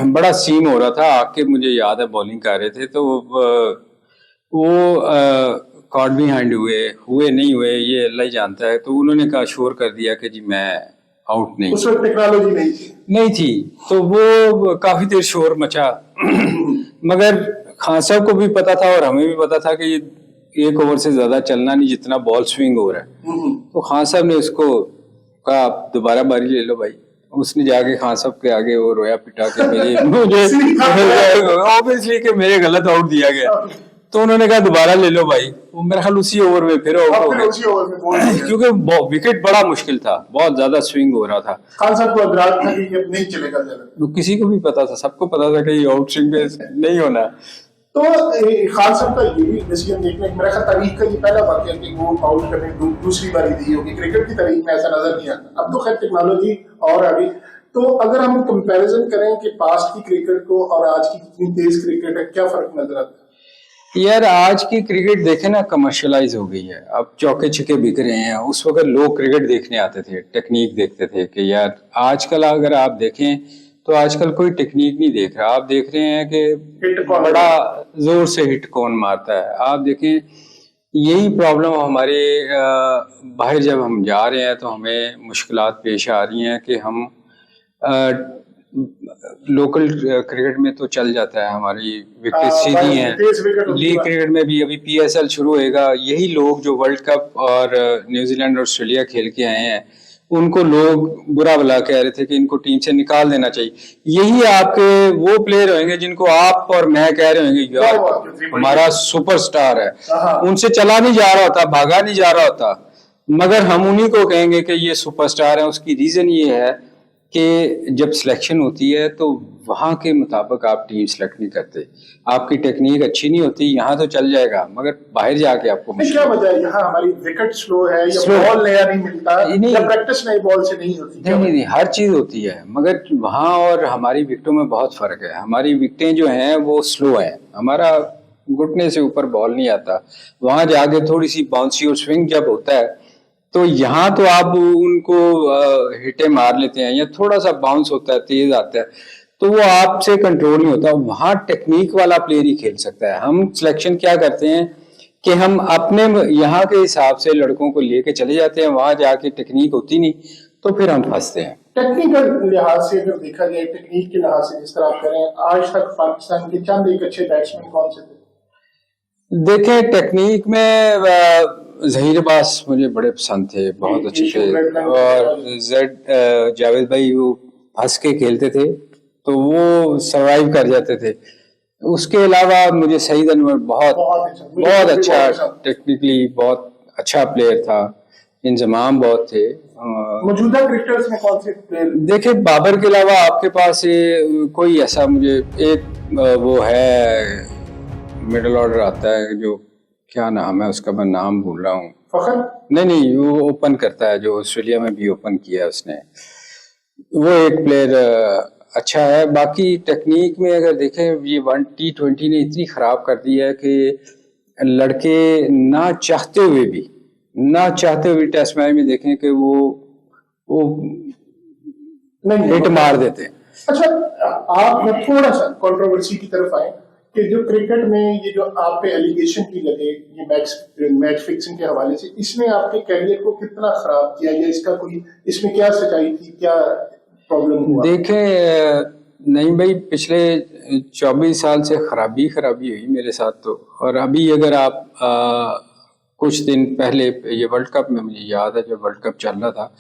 बड़ा सीन हो रहा था, आके मुझे याद है बॉलिंग कर रहे थे, तो वो कॉट बिहाइंड हुए नहीं हुए ये अल्लाह ही जानता है। तो उन्होंने कहा, श्योर कर दिया कि जी मैं आउट नहीं। उस वक्त टेक्नोलॉजी नहीं थी, तो वो काफी देर शोर मचा। मगर खान साहब को भी पता था और हमें भी पता था कि ये 1 ओवर से ज्यादा चलना नहीं जितना बॉल स्विंग हो रहा है। तो खान साहब ने उसको कहा, आप दोबारा बारी ले लो भाई। उसने जाके खान साहब के आगे वो रोया पिटा के मुझे ऑब्वियसली कि मेरे गलत आउट दिया गया। तो उन्होंने कहा दोबारा ले लो भाई। वो मेरा ख्याल उसी ओवर में फिर आउट हो गए, क्योंकि विकेट बड़ा मुश्किल था, बहुत ज्यादा स्विंग हो रहा था। खान साहब को अंदाजा था कि ये नहीं चलेगा ज्यादा, किसी को भी पता था, सबको पता था कि ये आउट स्विंग में नहीं होना। तो खान साहब का ये भी डिसीजन देखने, मेरा ख्याल तारीख का ये पहला वाकया कि वो आउट करने दूसरी बारी दी होगी, क्रिकेट की तारीख में ऐसा नजर नहीं आता। अब तो खैर टेक्नोलॉजी और आ गई। तो अगर हम कंपैरिजन करें कि पास्ट की क्रिकेट को और आज की कितनी तेज क्रिकेट है, क्या फर्क नजर आता है? यार आज की क्रिकेट देखे ना, कमर्शियलाइज हो गई है। अब चौके छक्के बिक रहे हैं। उस वक्त लोग क्रिकेट देखने आते थे, टेक्निक देखते थे कि यार आजकल अगर आप देखें तो आजकल कोई टेक्निक नहीं देख रहा। आप देख रहे हैं कि हिट कौन बड़ा जोर से हिट कौन मारता है। आप देखें, यही प्रॉब्लम हमारे बाहर जब हम जा रहे हैं तो हमें मुश्किलात पेश आ रही हैं कि हम लोकल क्रिकेट में तो चल जाता है, हमारी विकेट सीधी हैं। लीग क्रिकेट में भी अभी पीएसएल शुरू होएगा, यही लोग जो वर्ल्ड कप और न्यूजीलैंड और ऑस्ट्रेलिया खेल के आए हैं, उनको लोग बुरा भला कह रहे थे कि इनको टीम से निकाल देना चाहिए। यही आपके वो प्लेयर होंगे जिनको आप और मैं कह रहे होंगे यार हमारा सुपरस्टार है, उनसे चला नहीं जा रहा होता, भागा नहीं जा रहा होता, मगर हम उन्हीं को कहेंगे कि ये सुपरस्टार है। उसकी रीजन ये है कि जब सिलेक्शन होती है तो वहां के मुताबिक आप टीम सेलेक्ट नहीं करते। आपकी टेक्निक अच्छी नहीं होती, यहाँ तो चल जाएगा मगर बाहर जाके आपको क्या वजह है? यहाँ हमारी विकेट स्लो है या बॉल नया नहीं मिलता या प्रैक्टिस नई बॉल से नहीं होती? नहीं, हर चीज होती है, मगर वहाँ और हमारी विकेटों में बहुत फर्क है। हमारी विकेटें जो हैं वो स्लो है, हमारा घुटने से ऊपर बॉल नहीं आता। वहां जाके थोड़ी सी बाउंसी और स्विंग जब होता है तो यहाँ तो आप उनको हिटे मार लेते हैं, या थोड़ा सा बाउंस होता है, तेज आता है, तो वो आपसे कंट्रोल नहीं होता। वहां टेक्निक वाला प्लेयर ही खेल सकता है। हम सिलेक्शन क्या करते हैं कि हम अपने यहाँ के हिसाब से लड़कों को लेके चले जाते हैं, वहां जाके टेक्निक होती नहीं तो फिर हम फंसते हैं। टेक्निकल लिहाज से अगर देखा जाए, टेक्निक के लिहाज से जिस तरह आप करें, आज तक पाकिस्तान के चंद एक अच्छे बैट्समैन कौन से थे? देखें, टेक्निक में जहीर अब्बास मुझे बड़े पसंद थे, बहुत अच्छे थे। और जावेद भाई वो फंस के खेलते थे तो वो सरवाइव कर जाते थे। उसके अलावा मुझे सईद अनवर बहुत अच्छा टेक्निकली बहुत अच्छा प्लेयर था, इंजमाम बहुत थे। मौजूदा क्रिकेटर्स में कौन से प्लेयर? देखे, बाबर के अलावा आपके पास कोई ऐसा, मुझे एक वो है मिडिल ऑर्डर आता है जो, क्या नाम है उसका, मैं नाम भूल रहा हूँ। फखर? नहीं, वो ओपन करता है, जो ऑस्ट्रेलिया में भी ओपन किया है उसने, वो एक प्लेयर अच्छा है। बाकी टेक्निक में अगर देखें, ये T20 ने इतनी खराब कर दी है कि लड़के ना चाहते हुए टेस्ट मैच में देखें कि वो हिट मार देते हैं। अच्छा, आप थोड़ा सा कंट्रोवर्सी की तरफ आए कि जो क्रिकेट में ये जो आप पे एलिगेशन की लगे, ये मैच फिक्सिंग के हवाले से, इसने आपके कैरियर को कितना खराब किया, या इसका कोई इसमें क्या सच्चाई थी, क्या प्रॉब्लम हुआ? देखें नहीं भाई, पिछले 24 साल से खराबी हुई मेरे साथ तो। और अभी अगर आप कुछ दिन पहले ये वर्ल्ड कप में, मुझे याद है जब वर्ल्ड कप चल रहा था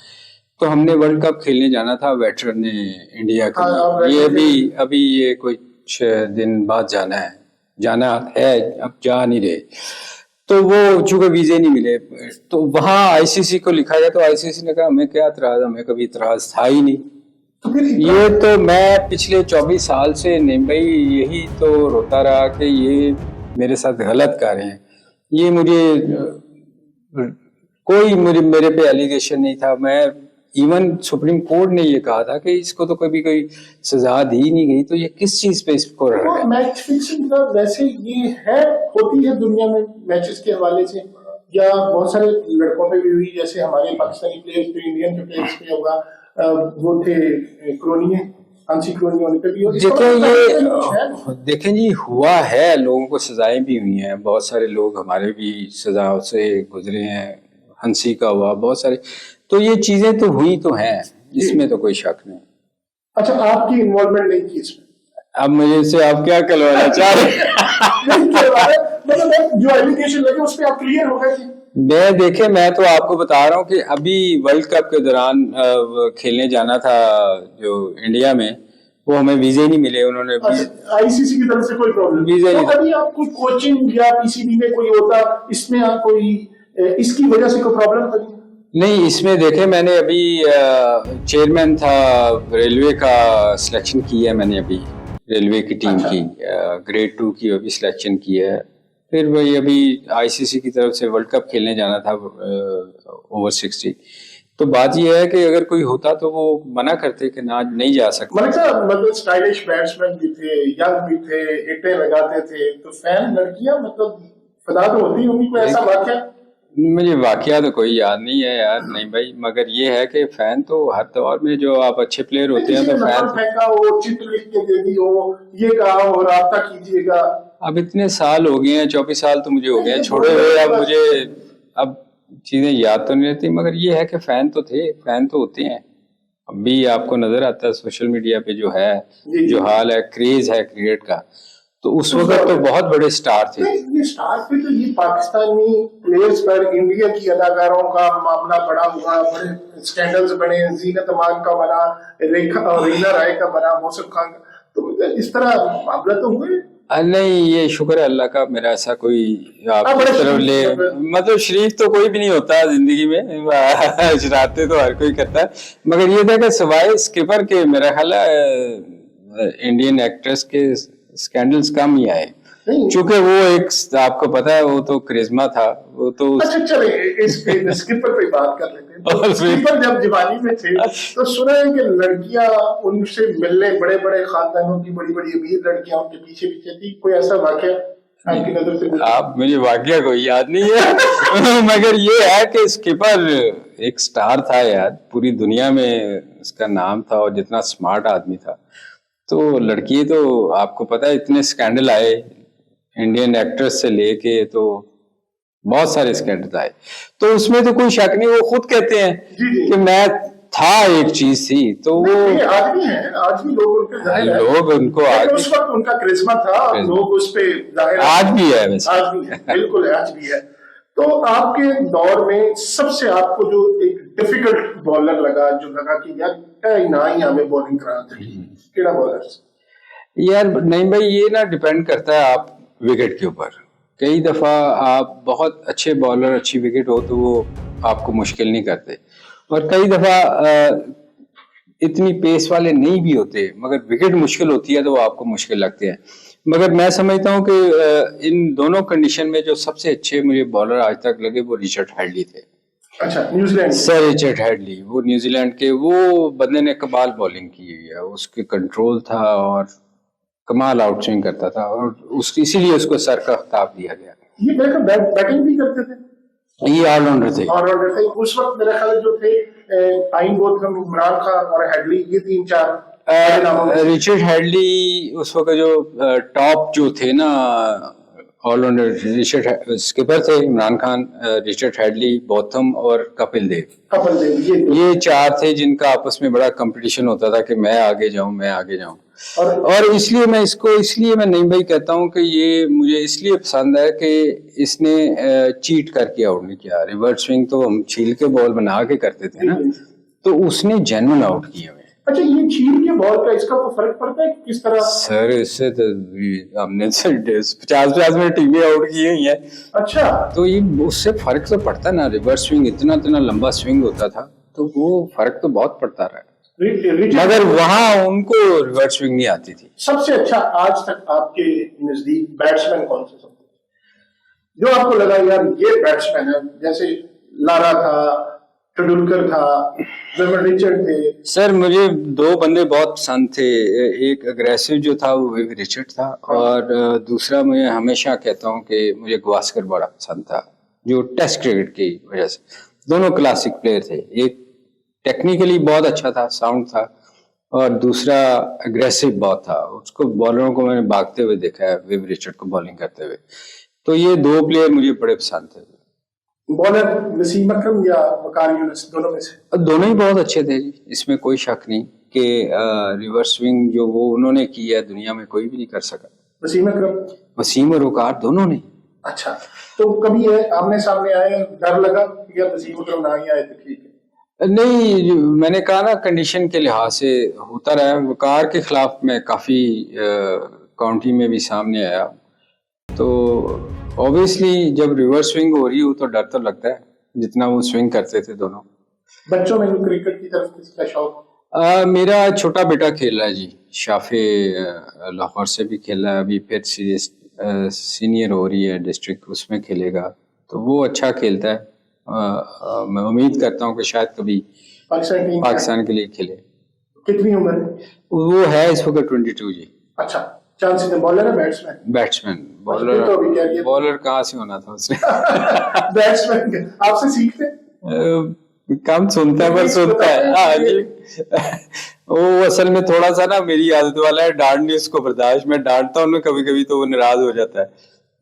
तो हमने वर्ल्ड कप खेलने जाना था वेटरन इंडिया के लिए। ये भी अभी ये कुछ दिन बाद जाना है, अब जा नहीं रहे। तो वो चूंकि वीजे नहीं मिले तो वहां आईसीसी को लिखा जाए तो आईसीसी ने कहा हमें क्या इतराज, हमें कभी इतराज था ही नहीं। तो फिर ये तो मैं पिछले 24 साल से नहीं भाई, यही तो रोता रहा कि ये मेरे साथ गलत कर रहे हैं। ये मेरे पे एलिगेशन नहीं था। मैं इवन सुप्रीम कोर्ट ने ये कहा था कि इसको तो कभी कोई सजा दी नहीं गई, तो ये किस चीज पे इसको रखा है? मैच फिक्सिंग का वैसे ये होती है दुनिया में मैचेस के हवाले से, या बहुत सारे लड़कों पे भी हुई, जैसे हमारे पाकिस्तानी प्लेयर्स पे, इंडियन के प्लेयर्स पे होगा, वो थे हंसी क्रोनी होने पे भी। देखें जी, हुआ है, लोगों को सजाएं भी हुई हैं, बहुत सारे लोग हमारे भी सजाओं से गुजरे हैं, हंसी का हुआ, बहुत सारे, तो ये चीजें तो हुई तो हैं, इसमें तो कोई शक नहीं। अच्छा, आपकी इन्वॉल्वमेंट नहीं थी इसमें? अब मुझे से आप क्या करवाना चाह रहे मतलब जो एलिगेशन लगे उस पे आप क्लियर हो गए थे? मैं तो आपको बता रहा हूँ कि अभी वर्ल्ड कप के दौरान खेलने जाना था जो इंडिया में, वो हमें वीजे नहीं मिले। उन्होंने आईसीसी की तरफ से कोई प्रॉब्लम वीजे नहीं, कभी आप कोई कोचिंग या पीसीबी में कोई होता, इसमें आप कोई इसकी वजह से कोई प्रॉब्लम करी? नहीं, इसमें देखे, मैंने अभी चेयरमैन था रेलवे का, सिलेक्शन किया है मैंने अभी रेलवे की टीम की, ग्रेड 2 की अभी सिलेक्शन की है। फिर वही अभी आईसीसी की तरफ से वर्ल्ड कप खेलने जाना था ओवर 60, तो बात यह है कि अगर कोई होता तो वो मना करते कि ना नहीं जा सकते। मलिक साहब, मतलब स्टाइलिश बैट्समैन भी थे, यंग भी थे, हिटें लगाते थे, तो फैन लड़कियां मतलब फिदा तो होती होंगी, कोई ऐसा वाकया? मुझे वाकया तो कोई याद नहीं है यार, नहीं भाई, मगर ये है कि फैन तो हर दौर में जो आप अच्छे प्लेयर होते हैं तो फैन फेंका हो, चित्र लिख के दे दी हो, ये कहा हो राब्ता कीजिएगा। अब इतने साल हो गए हैं, 24 साल तो मुझे हो गए हैं छोड़े हुए, अब मुझे अब चीजें याद तो नहीं रहती, मगर ये है कि फैन तो थे, फैन तो होते हैं। अब भी आपको नजर आता है सोशल मीडिया पे जो है, जो हाल है, क्रेज है क्रिकेट का, तो उस वक्त तो बहुत बड़े स्टार थे। ये स्टार पे तो ये पाकिस्तानी प्लेयर्स पर इंडिया की अदाकारों का मामला बड़ा हुआ, बड़े स्कैंडल्स बने, जीनत अमान का बना, रीना राय का बना, मौसम खान का, तो इस तरह मामला तो हुए। नहीं, ये शुक्र है अल्लाह का, मेरा ऐसा कोई आप तरफ ले, मतलब शरीफ तो कोई भी नहीं होता जिंदगी में, शरारते तो हर कोई करता है, मगर ये था कि सिवाय स्किपर के मेरा ख्याल है इंडियन एक्ट्रेस के स्कैंडल्स कम ही आए, चूंकि वो एक आपको पता है वो तो करिश्मा था, वो तो अच्छा चले इस स्किपर पे बात कर लेते हैं। तो स्किपर जब जवानी में थे तो सुना है कि लड़कियां उनसे मिलने, बड़े बड़े खानदानों की बड़ी बड़ी अमीर लड़कियां उनके पीछे पीछे थी, कोई ऐसा वाकया आपकी नजर से? आप, मुझे वाकया कोई याद नहीं है मगर ये है कि स्किपर एक स्टार था यार, पूरी दुनिया में उसका नाम था, और जितना स्मार्ट आदमी था, तो लड़की तो आपको पता है इतने स्कैंडल आए, इंडियन एक्ट्रेस से लेके तो बहुत सारे स्कैंडल आए, तो उसमें तो कोई शक नहीं, वो खुद कहते हैं कि मैं था, एक चीज थी, तो वो आज भी है, आज भी लोग उनके जाहिर है, लोग उनको आज उस वक्त उनका करिश्मा था, लोग उस पे जाहिर आज भी है, वैसे आज भी है, बिल्कुल आज भी है। तो आपके दौर में सबसे आपको जो एक डिफिकल्ट बॉलर लगा, जो लगा कि यार ना ही हमें बॉलिंग कराते, केड़ा बॉलर? यार नहीं भाई, ये ना डिपेंड करता है आप विकेट के ऊपर, कई दफा आप बहुत अच्छे बॉलर, अच्छी विकेट हो तो वो आपको मुश्किल नहीं करते, और कई दफा इतनी पेस वाले नहीं भी होते, मगर विकेट मुश्किल होती है तो वो आपको मुश्किल लगते हैं। मगर मैं समझता हूँ कि इन दोनों कंडीशन में जो सबसे अच्छे मुझे बॉलर आज तक लगे वो रिचर्ड हेडली थे। अच्छा, न्यूजीलैंड सर रिचर्ड हेडली, वो न्यूजीलैंड के, वो बंदे ने कमाल बॉलिंग की है, उसके कंट्रोल था और कमाल आउट स्विंग करता था, और उसकी इसीलिए उसको सर का खिताब दिया गया। ये बैटिंग भी करते थे, ये ऑलराउंडर थे, ऑलराउंडर थे उस वक्त मेरे ख्याल जो थे टाइम बोथ इमरान खान और हेडली, ये 3-4 रिचर्ड हेडली उस वक्त जो टॉप जो थे ना ऑलराउंडर, रिचर्ड स्किपर थे Imran Khan, Richard Hadlee, Botham और कपिल देव, ये चार थे जिनका आपस में बड़ा कंपटीशन होता था कि मैं आगे जाऊं, मैं आगे जाऊं, और इसलिए मैं नहीं भाई कहता हूं कि ये मुझे इसलिए पसंद है कि इसने चीट करके आउट नहीं किया। रिवर्स स्विंग तो हम छील के बॉल बना के करते थे ना, तो उसने जेन्युइन आउट किया। अच्छा, ये छील के बॉल का इसका तो फर्क पड़ता है किस तरह? सर इससे तो हमने 50-50 में टीमें आउट की हुई है। अच्छा, तो ये उससे फर्क तो पड़ता ना, रिवर्स स्विंग इतना लंबा स्विंग होता था, तो वो फर्क तो बहुत पड़ता रहा, मगर वहां उनको रिवर्स स्विंग नहीं आती थी। सबसे अच्छा आज तक आपके नजदीक बैट्समैन कौन सा जो आपको लगा यार ये बैट्समैन है? जैसे लारा था, तेंदुलकर था, रिचर्ड थे। सर मुझे दो बंदे बहुत पसंद थे, एक अग्रेसिव जो था वो रिचर्ड था, और दूसरा मैं हमेशा कहता हूँ कि मुझे गावस्कर बड़ा पसंद था, जो टेस्ट क्रिकेट की वजह से। दोनों क्लासिक प्लेयर थे, एक टेक्निकली बहुत अच्छा था, साउंड था, और दूसरा अग्रेसिव बहुत था, उसको बॉलरों को मैंने भागते हुए देखा है, विव रिचर्ड को बॉलिंग करते हुए। तो ये दो प्लेयर मुझे बड़े पसंद थे। बॉलर वसीम अकरम या वकार यूनुस, दोनों में से? दोनों ही बहुत अच्छे थे जी, इसमें कोई शक नहीं कि रिवर्स स्विंग जो वो उन्होंने की है दुनिया में कोई भी नहीं कर सका। वसीम अकरम, वसीम और वकार दोनों ने। अच्छा, तो कभी आमने सामने आए, डर लगा या वसीम अकरम ना ही आए तो ठीक है? नहीं, मैंने कहा ना कंडीशन के लिहाज से होता रहा। वकार के खिलाफ मैं काफी काउंटी में भी सामने आया, तो ऑब्वियसली जब रिवर्स स्विंग हो रही हो तो डर तो लगता है, जितना वो स्विंग करते थे दोनों। बच्चों में क्रिकेट की तरफ किसका शौक? मेरा छोटा बेटा खेल रहा है जी, शाफे लाहौर से भी खेल रहा है, अभी फिर सीनियर हो रही है डिस्ट्रिक्ट, उसमें खेलेगा, तो वो अच्छा खेलता है मैं उम्मीद करता हूँ कि शायद कभी पाकिस्तान के लिए खेले। कितनी उम्र है? वो है इस वक्त 22 जी। अच्छा, चांसेस है। बॉलर है बैट्समैन? बैट्समैन। बॉलर बॉलर कहाँ से होना था उसने? बैट्समैन आपसे सीखते? कम सुनता है पर सुनता है। हाँ, वो असल में थोड़ा सा ना मेरी आदत वाला है, डांट नहीं उसको बर्दाश्त। मैं डांटता हूँ कभी कभी तो वो नाराज हो जाता है,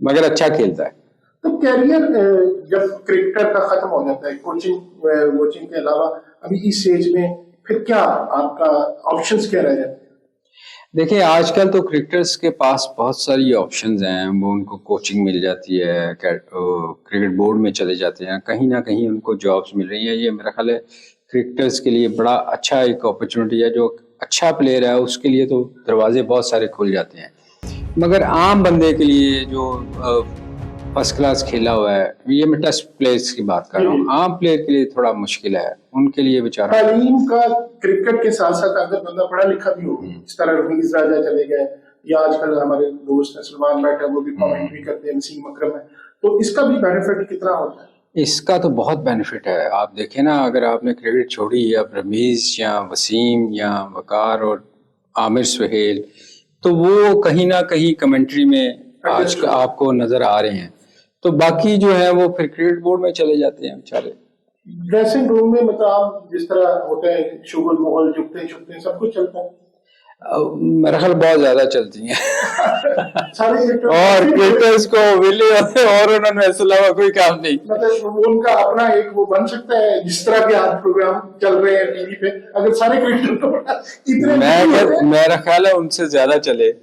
मगर अच्छा खेलता है। तो कैरियर जब क्रिकेटर का खत्म हो जाता है, कोचिंग के अलावा अभी इस एज में फिर क्या आपका ऑप्शंस क्या रह जाते हैं? देखिए आजकल तो क्रिकेटर्स के पास बहुत सारी ऑप्शंस हैं। वो उनको कोचिंग मिल जाती है, क्रिकेट बोर्ड में चले जाते हैं, कहीं ना कहीं उनको जॉब्स मिल रही हैं। ये मेरा ख्याल है क्रिकेटर्स के लिए बड़ा अच्छा एक अपॉर्चुनिटी है। जो अच्छा प्लेयर है उसके लिए तो दरवाजे बहुत सारे खुल जाते हैं, मगर आम बंदे के लिए जो फर्स्ट क्लास खेला हुआ है, ये मैं टेस्ट प्लेयर्स की बात कर रहा हूँ, आम प्लेयर के लिए थोड़ा मुश्किल है। उनके लिए बेचारा तालीम का क्रिकेट के साथ साथ अगर बंदा पढ़ा लिखा भी हो, इस तरह रमीज राजा चले गए, या आजकल हमारे दोस्त सलमान बैठे वो भी कमेंट्री करते हैं, वसीम अकरम है, तो इसका भी बेनिफिट कितना होता है? इसका तो बहुत बेनिफिट है। आप देखें ना, अगर आपने क्रिकेट छोड़ी, या रमीज या वसीम या वकार और आमिर सुहेल, तो वो कहीं ना कहीं कमेंट्री में आज आपको नजर आ रहे हैं। तो बाकी जो है वो फिर क्रिकेट बोर्ड में चले जाते हैं बेचारे। ड्रेसिंग रूम में मतलब जिस तरह होते हैं शुगल मोहल, जुगते छुपते सब कुछ चलता है? मेरा ख्याल बहुत ज्यादा चलती हैं। और क्रिकेटर्स को विले होते और उन्होंने ऐसा लगा कोई काम नहीं। मतलब उनका अपना एक वो बन सकता है, जिस तरह के आज प्रोग्राम चल रहे हैं टीवी पे, अगर सारे क्रिकेटर इतने मेरा ख्याल है उनसे ज्यादा चले।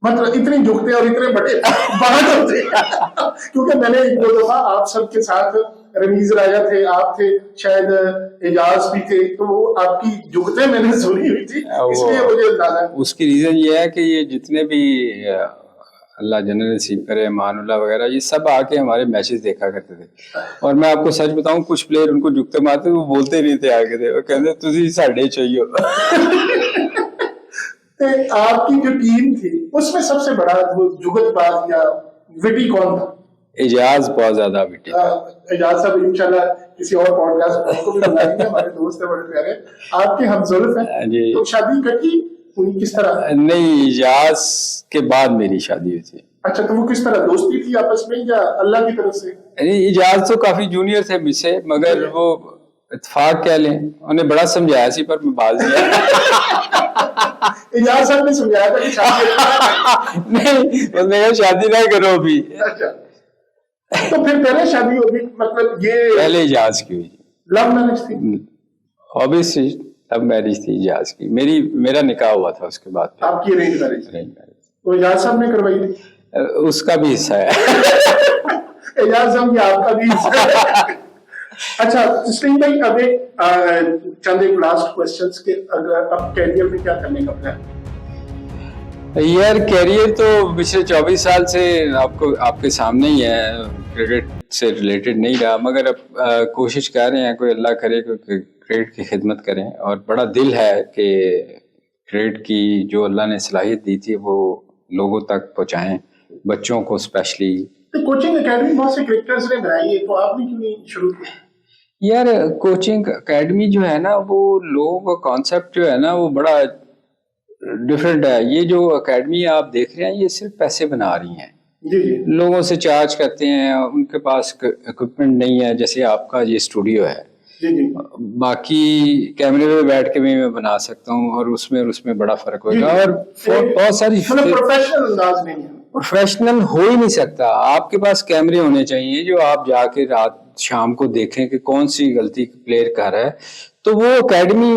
मतलब इतने झुकते और इतने बड़े बाहर होते। क्योंकि मैंने एक दो दफा आप सबके साथ, रमीज राजा थे, आप थे, शायद एजाज भी थे, तो वो आपकी जुगते मैंने सुनी हुई थी, इसलिए मुझे अंदाजा। उसकी रीजन ये है कि ये जितने भी अल्लाह जन्नत नसीब करे, मानुल्लाह वगैरह, ये सब आके हमारे मैचेस देखा करते थे। और मैं आपको सच बताऊं, कुछ प्लेयर उनको जुगते मारते, वो बोलते नहीं थे आगे थे, वो कहते तुझी साढ़े चाहिए। आपकी जो टीम थी उसमें सबसे बड़ा वो जुगतबाज या विटी कौन था? एजाज बहुत ज्यादा विटी। एजाज साहब इंशाल्लाह किसी और पॉडकास्ट को भी बुलाएंगे, हमारे दोस्त है बड़े प्यारे, आपके हमजुल्फ हैं। तो शादी कटी हुई किस तरह? नहीं, एजाज के बाद मेरी शादी हुई थी। अच्छा, तो वो किस तरह दोस्ती थी आपस में या अल्लाह की तरफ से? एजाज तो काफी जूनियर थे मुझसे, मगर वो इत्तेफाक कह लें, उन्हें बड़ा समझाया सी पर मैं बाज दिया। एजाज साहब ने समझाया था कि शादी नहीं, उसने कहा शादी ना करो अभी। अच्छा, तो फिर पहले शादी होगी, मतलब ये पहले इजाज की हुई। लव मैरिज थी? ऑब्वियसली लव मैरिज थी इजाज की। मेरा निकाह हुआ था उसके बाद। आपकी अरेंज मैरिज? तो एजाज साहब ने करवाई थी? उसका भी हिस्सा है। एजाज साहब, ये आपका भी हिस्सा है। अच्छा तस्लीम भाई, अब चंद एक लास्ट क्वेश्चंस के, अगर अब कैरियर में क्या करने का प्लान? यार कैरियर तो पिछले 24 साल से आपके सामने ही है, क्रिकेट से रिलेटेड नहीं रहा, मगर अब कोशिश कर रहे हैं, कोई अल्लाह करे कि क्रिकेट की खिदमत करें। और बड़ा दिल है कि क्रिकेट की जो अल्लाह ने सलाहियत दी थी वो लोगों तक पहुंचाएं, बच्चों को स्पेशली। तो कोचिंग एकेडमी बहुत से क्रिकेटर्स ने बनाई है, तो आपने क्यों नहीं शुरू की? यार कोचिंग एकेडमी जो है ना, वो लोगों का कॉन्सेप्ट जो है ना वो बड़ा डिफरेंट है। ये जो एकेडमी आप देख रहे हैं, ये सिर्फ पैसे बना रही हैं, लोगों से चार्ज करते हैं, उनके पास इक्विपमेंट नहीं है जैसे आपका ये स्टूडियो है। बाकी कैमरे पे बैठ के भी मैं बना सकता हूँ, और उसमें बड़ा फर्क होगा। और बहुत सारी प्रोफेशनल अंदाज नहीं है, प्रोफेशनल हो ही नहीं सकता। आपके पास कैमरे होने चाहिए जो आप जाके रात शाम को देखें कि कौन सी गलती प्लेयर कर रहा है। तो वो एकेडमी,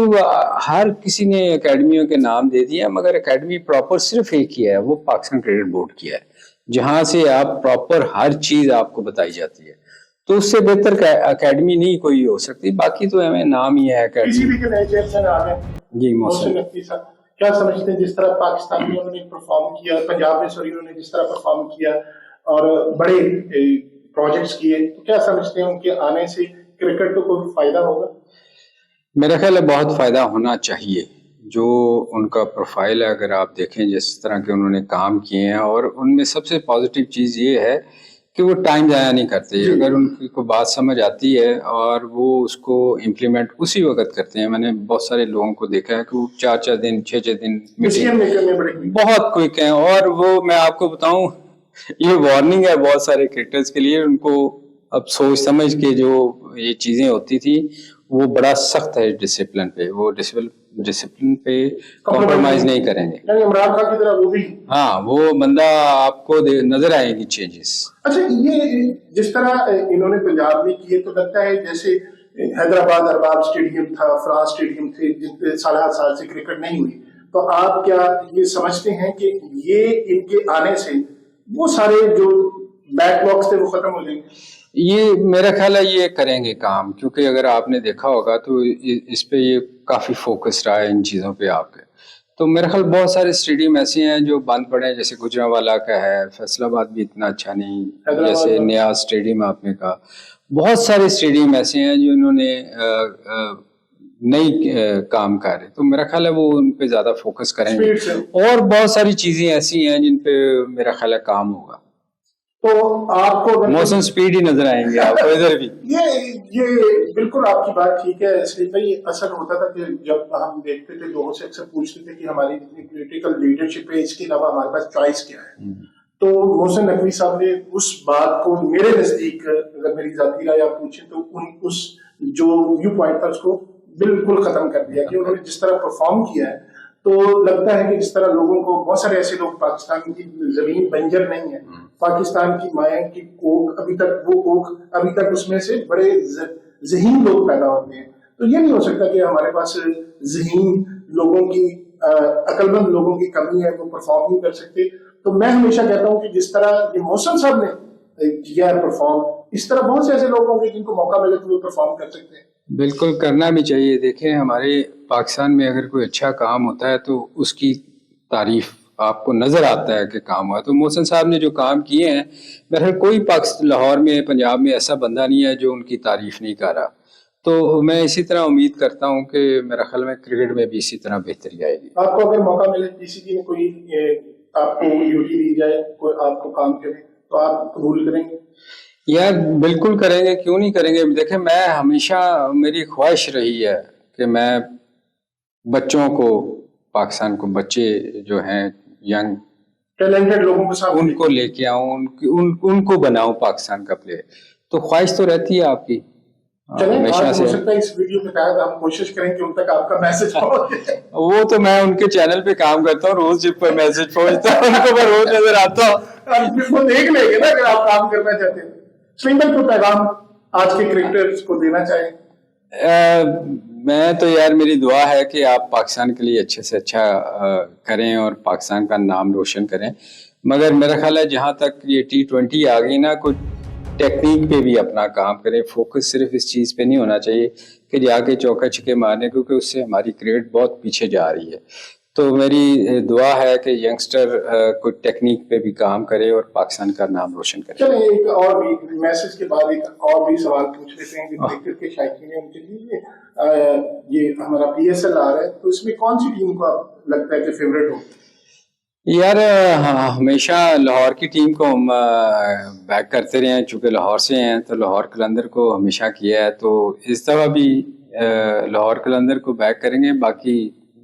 हर किसी ने एकेडमियों के नाम दे दिया, मगर एकेडमी प्रॉपर सिर्फ एक ही है, वो पाकिस्तान क्रिकेट बोर्ड की है, जहां से आप प्रॉपर हर चीज आपको बताई जाती है। तो उससे बेहतर एकेडमी नहीं कोई हो सकती। बाकी तो हमें नाम ही है एकेडमी। जी मोहसिन नकवी साहब, क्या समझते हैं जिस तरह पाकिस्तान में उन्होंने परफॉर्म किया, पंजाब में उन्होंने जिस तरह परफॉर्म किया और बड़े प्रोजेक्ट्स किए, तो क्या समझते हैं उनके आने से क्रिकेट को कोई फायदा होगा? मेरा ख्याल है बहुत फायदा होना चाहिए। जो उनका प्रोफाइल है, अगर आप देखें जिस तरह के उन्होंने काम किए हैं, और उनमें सबसे पॉजिटिव चीज़ ये है कि वो टाइम जाया नहीं करते। अगर उनकी को बात समझ आती है और वो उसको इम्प्लीमेंट उसी वक्त करते हैं। मैंने बहुत सारे लोगों को देखा है कि वो 4-4 दिन 6-6 दिन मीटिंग बहुत क्विक है। और वो मैं आपको बताऊं, ये वार्निंग है बहुत सारे क्रिकेटर्स के लिए। उनको अब सोच समझ के जो ये चीजें होती थी, वो बड़ा सख्त है डिसिप्लिन पे। वो डिसिप्लिन पे कॉम्प्रोमाइज नहीं करेंगे। इमरान खान की तरह वो भी, हाँ, वो बंदा आपको नजर आएगी चेंजेस। अच्छा, ये जिस तरह इन्होंने पंजाब में किए, तो लगता है जैसे हैदराबाद अरबाब स्टेडियम था, फराज स्टेडियम थे, जिनके 7.5 साल से क्रिकेट नहीं हुई, तो आप क्या ये समझते हैं कि ये इनके आने से वो सारे जो बैकलॉग्स थे वो खत्म हो जाएंगे? ये मेरा ख्याल है ये करेंगे काम, क्योंकि अगर आपने देखा होगा तो इस पे ये काफी फोकस रहा है इन चीजों पे आपके। तो मेरा ख्याल बहुत सारे स्टेडियम ऐसे हैं जो बंद पड़े हैं, जैसे गुजरांवाला का है, फैसलाबाद भी इतना अच्छा नहीं, जैसे नया स्टेडियम आपने कहा। बहुत सारे स्टेडियम ऐसे हैं जो इन्होंने नई काम कर रहे, तो मेरा ख्याल है वो उन पे ज्यादा फोकस करेंगे। और बहुत सारी चीजें ऐसी हैं जिन पे मेरा ख्याल है काम होगा। तो आपको मौसम स्पीड ही नजर आएंगे आपको इधर भी। ये बिल्कुल आपकी बात ठीक है। इसलिए भाई असर होता था कि जब हम देखते थे, लोगों से अक्सर पूछते थे कि हमारी जितनी पॉलिटिकल लीडरशिप है, इसके अलावा हमारे पास चॉइस क्या है। तो मोहसिन नकवी साहब ने उस बात को मेरे नजदीक, अगर मेरी जाती राय आप पूछे, तो उस जो व्यू पॉइंट था उसको बिल्कुल खत्म कर दिया। कि उन्होंने जिस तरह परफॉर्म किया है, तो लगता है कि जिस तरह लोगों को, बहुत सारे ऐसे लोग, पाकिस्तान की जमीन बंजर नहीं है, पाकिस्तान की माया की कोख अभी तक उसमें से बड़े ज़हीन लोग पैदा होते हैं। तो ये नहीं हो सकता कि हमारे पास ज़हीन लोगों की, अक्लमंद लोगों की कमी है, वो परफॉर्म नहीं कर सकते। तो मैं हमेशा कहता हूँ कि जिस तरह ये मौसम साहब ने किया है परफॉर्म, इस तरह बहुत से ऐसे लोग होंगे जिनको मौका मिले तो वो परफॉर्म कर सकते हैं। बिल्कुल करना भी चाहिए। देखें, हमारे पाकिस्तान में अगर कोई अच्छा काम होता है तो उसकी तारीफ आपको नजर आता है कि काम हुआ। तो मोहसिन साहब ने जो काम किए हैं, मेरे कोई लाहौर में, पंजाब में ऐसा बंदा नहीं है जो उनकी तारीफ नहीं कर रहा। तो मैं इसी तरह उम्मीद करता हूं कि मेरा ख्याल में क्रिकेट में भी इसी तरह बेहतरी आएगी। आपको अगर मौका मिले, पीसीबी में कोई आपको ड्यूटी दी जाए, कोई आपको काम करे, तो आप कबूल करेंगे? यार बिल्कुल करेंगे, क्यों नहीं करेंगे। देखें, मैं हमेशा, मेरी ख्वाहिश रही है कि मैं बच्चों को, पाकिस्तान को, बच्चे जो हैं यंग टैलेंटेड लोगों के साथ, उनको लेके आऊं, उनको बनाऊं पाकिस्तान का प्लेयर। तो ख्वाहिश तो रहती है आपकी हमेशा से। हो सकता है इस वीडियो के तहत हम कोशिश करें कि उन तक आपका मैसेज पहुंचे। वो तो मैं उनके चैनल पे काम करता हूँ, रोज जब कोई मैसेज पहुंचता है उनको मैं रोज नजर आता हूँ। वो देख लेंगे ना अगर आप काम करना चाहते हैं। सलीम भाई, कोई पैगाम आज के क्रिकेटर्स को देना चाहें? मैं तो यार, मेरी दुआ है कि आप पाकिस्तान के लिए अच्छे से अच्छा करें और पाकिस्तान का नाम रोशन करें। मगर मेरा ख्याल है जहाँ तक ये T20 आ गई ना, कुछ टेक्निक पे भी अपना काम करें। फोकस सिर्फ इस चीज़ पे नहीं होना चाहिए कि जाके चौका छक्के मारने, क्योंकि उससे हमारी क्रिकेट बहुत पीछे जा रही है। तो मेरी दुआ है कि यंगस्टर कोई टेक्निक पे भी काम करे और पाकिस्तान का नाम रोशन करे। चलिए, एक और भी मैसेज के बाद एक और भी सवाल पूछ लेते हैं कि क्रिकेट के शायकीन हैं, उनके लिए ये हमारा PSL आ रहा है, तो इसमें कौन सी टीम को आप लगता है कि फेवरेट हो? यार हमेशा लाहौर की टीम को हम बैक करते रहे हैं, चूंकि लाहौर से हैं तो लाहौर कलंदर को हमेशा किया है। तो इस दफा भी लाहौर कलंदर को बैक करेंगे। बाकी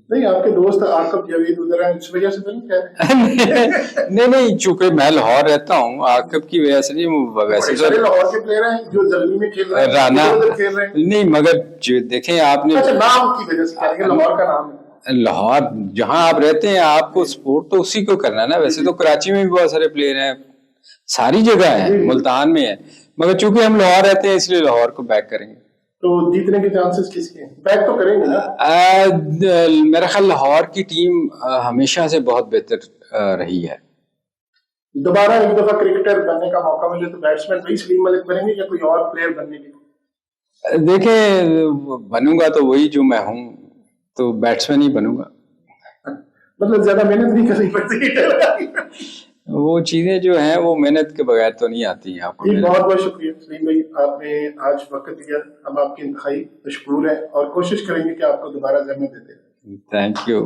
नहीं, आपके दोस्त आकब जावेद उधर हैं, इस वजह से तो नहीं कह रहे? नहीं, चूंकि मैं लाहौर रहता हूँ, आकब की वजह से नहीं। वैसे तो लाहौर के प्लेयर हैं जो जर्मनी में खेल रहे हैं, राना खेल रहे हैं। नहीं, मगर देखें आपने, अच्छा, नाम की वजह से कह रहे हैं, लाहौर का नाम है। लाहौर जहां आप रहते हैं, आपको सपोर्ट तो उसी को करना है ना। वैसे तो कराची में भी बहुत सारे प्लेयर हैं, सारी जगह है, मुल्तान में है, मगर चूंकि हम लाहौर रहते हैं इसलिए लाहौर को बैक करेंगे। तो जीतने के चांसेस किसके? बैक तो करेंगे ना? मेरा ख्याल लाहौर की टीम हमेशा से बहुत बेहतर रही है। दोबारा एक दफा क्रिकेटर बनने का मौका मिले तो बैट्समैन वही सलीम मलिक बनेंगे या कोई और प्लेयर बनने की? देखें, बनूंगा तो वही जो मैं हूँ, तो बैट्समैन ही बनूंगा। मतलब ज्यादा मेहनत नहीं करनी पड़ती। वो चीजें जो हैं वो मेहनत के बगैर तो नहीं आती हैं आपको। बहुत बहुत शुक्रिया सलीम भाई, आपने आज वक्त दिया। हम आपके इंतहाई मशकूर हैं और कोशिश करेंगे कि आपको दोबारा जहमत देते। Thank you.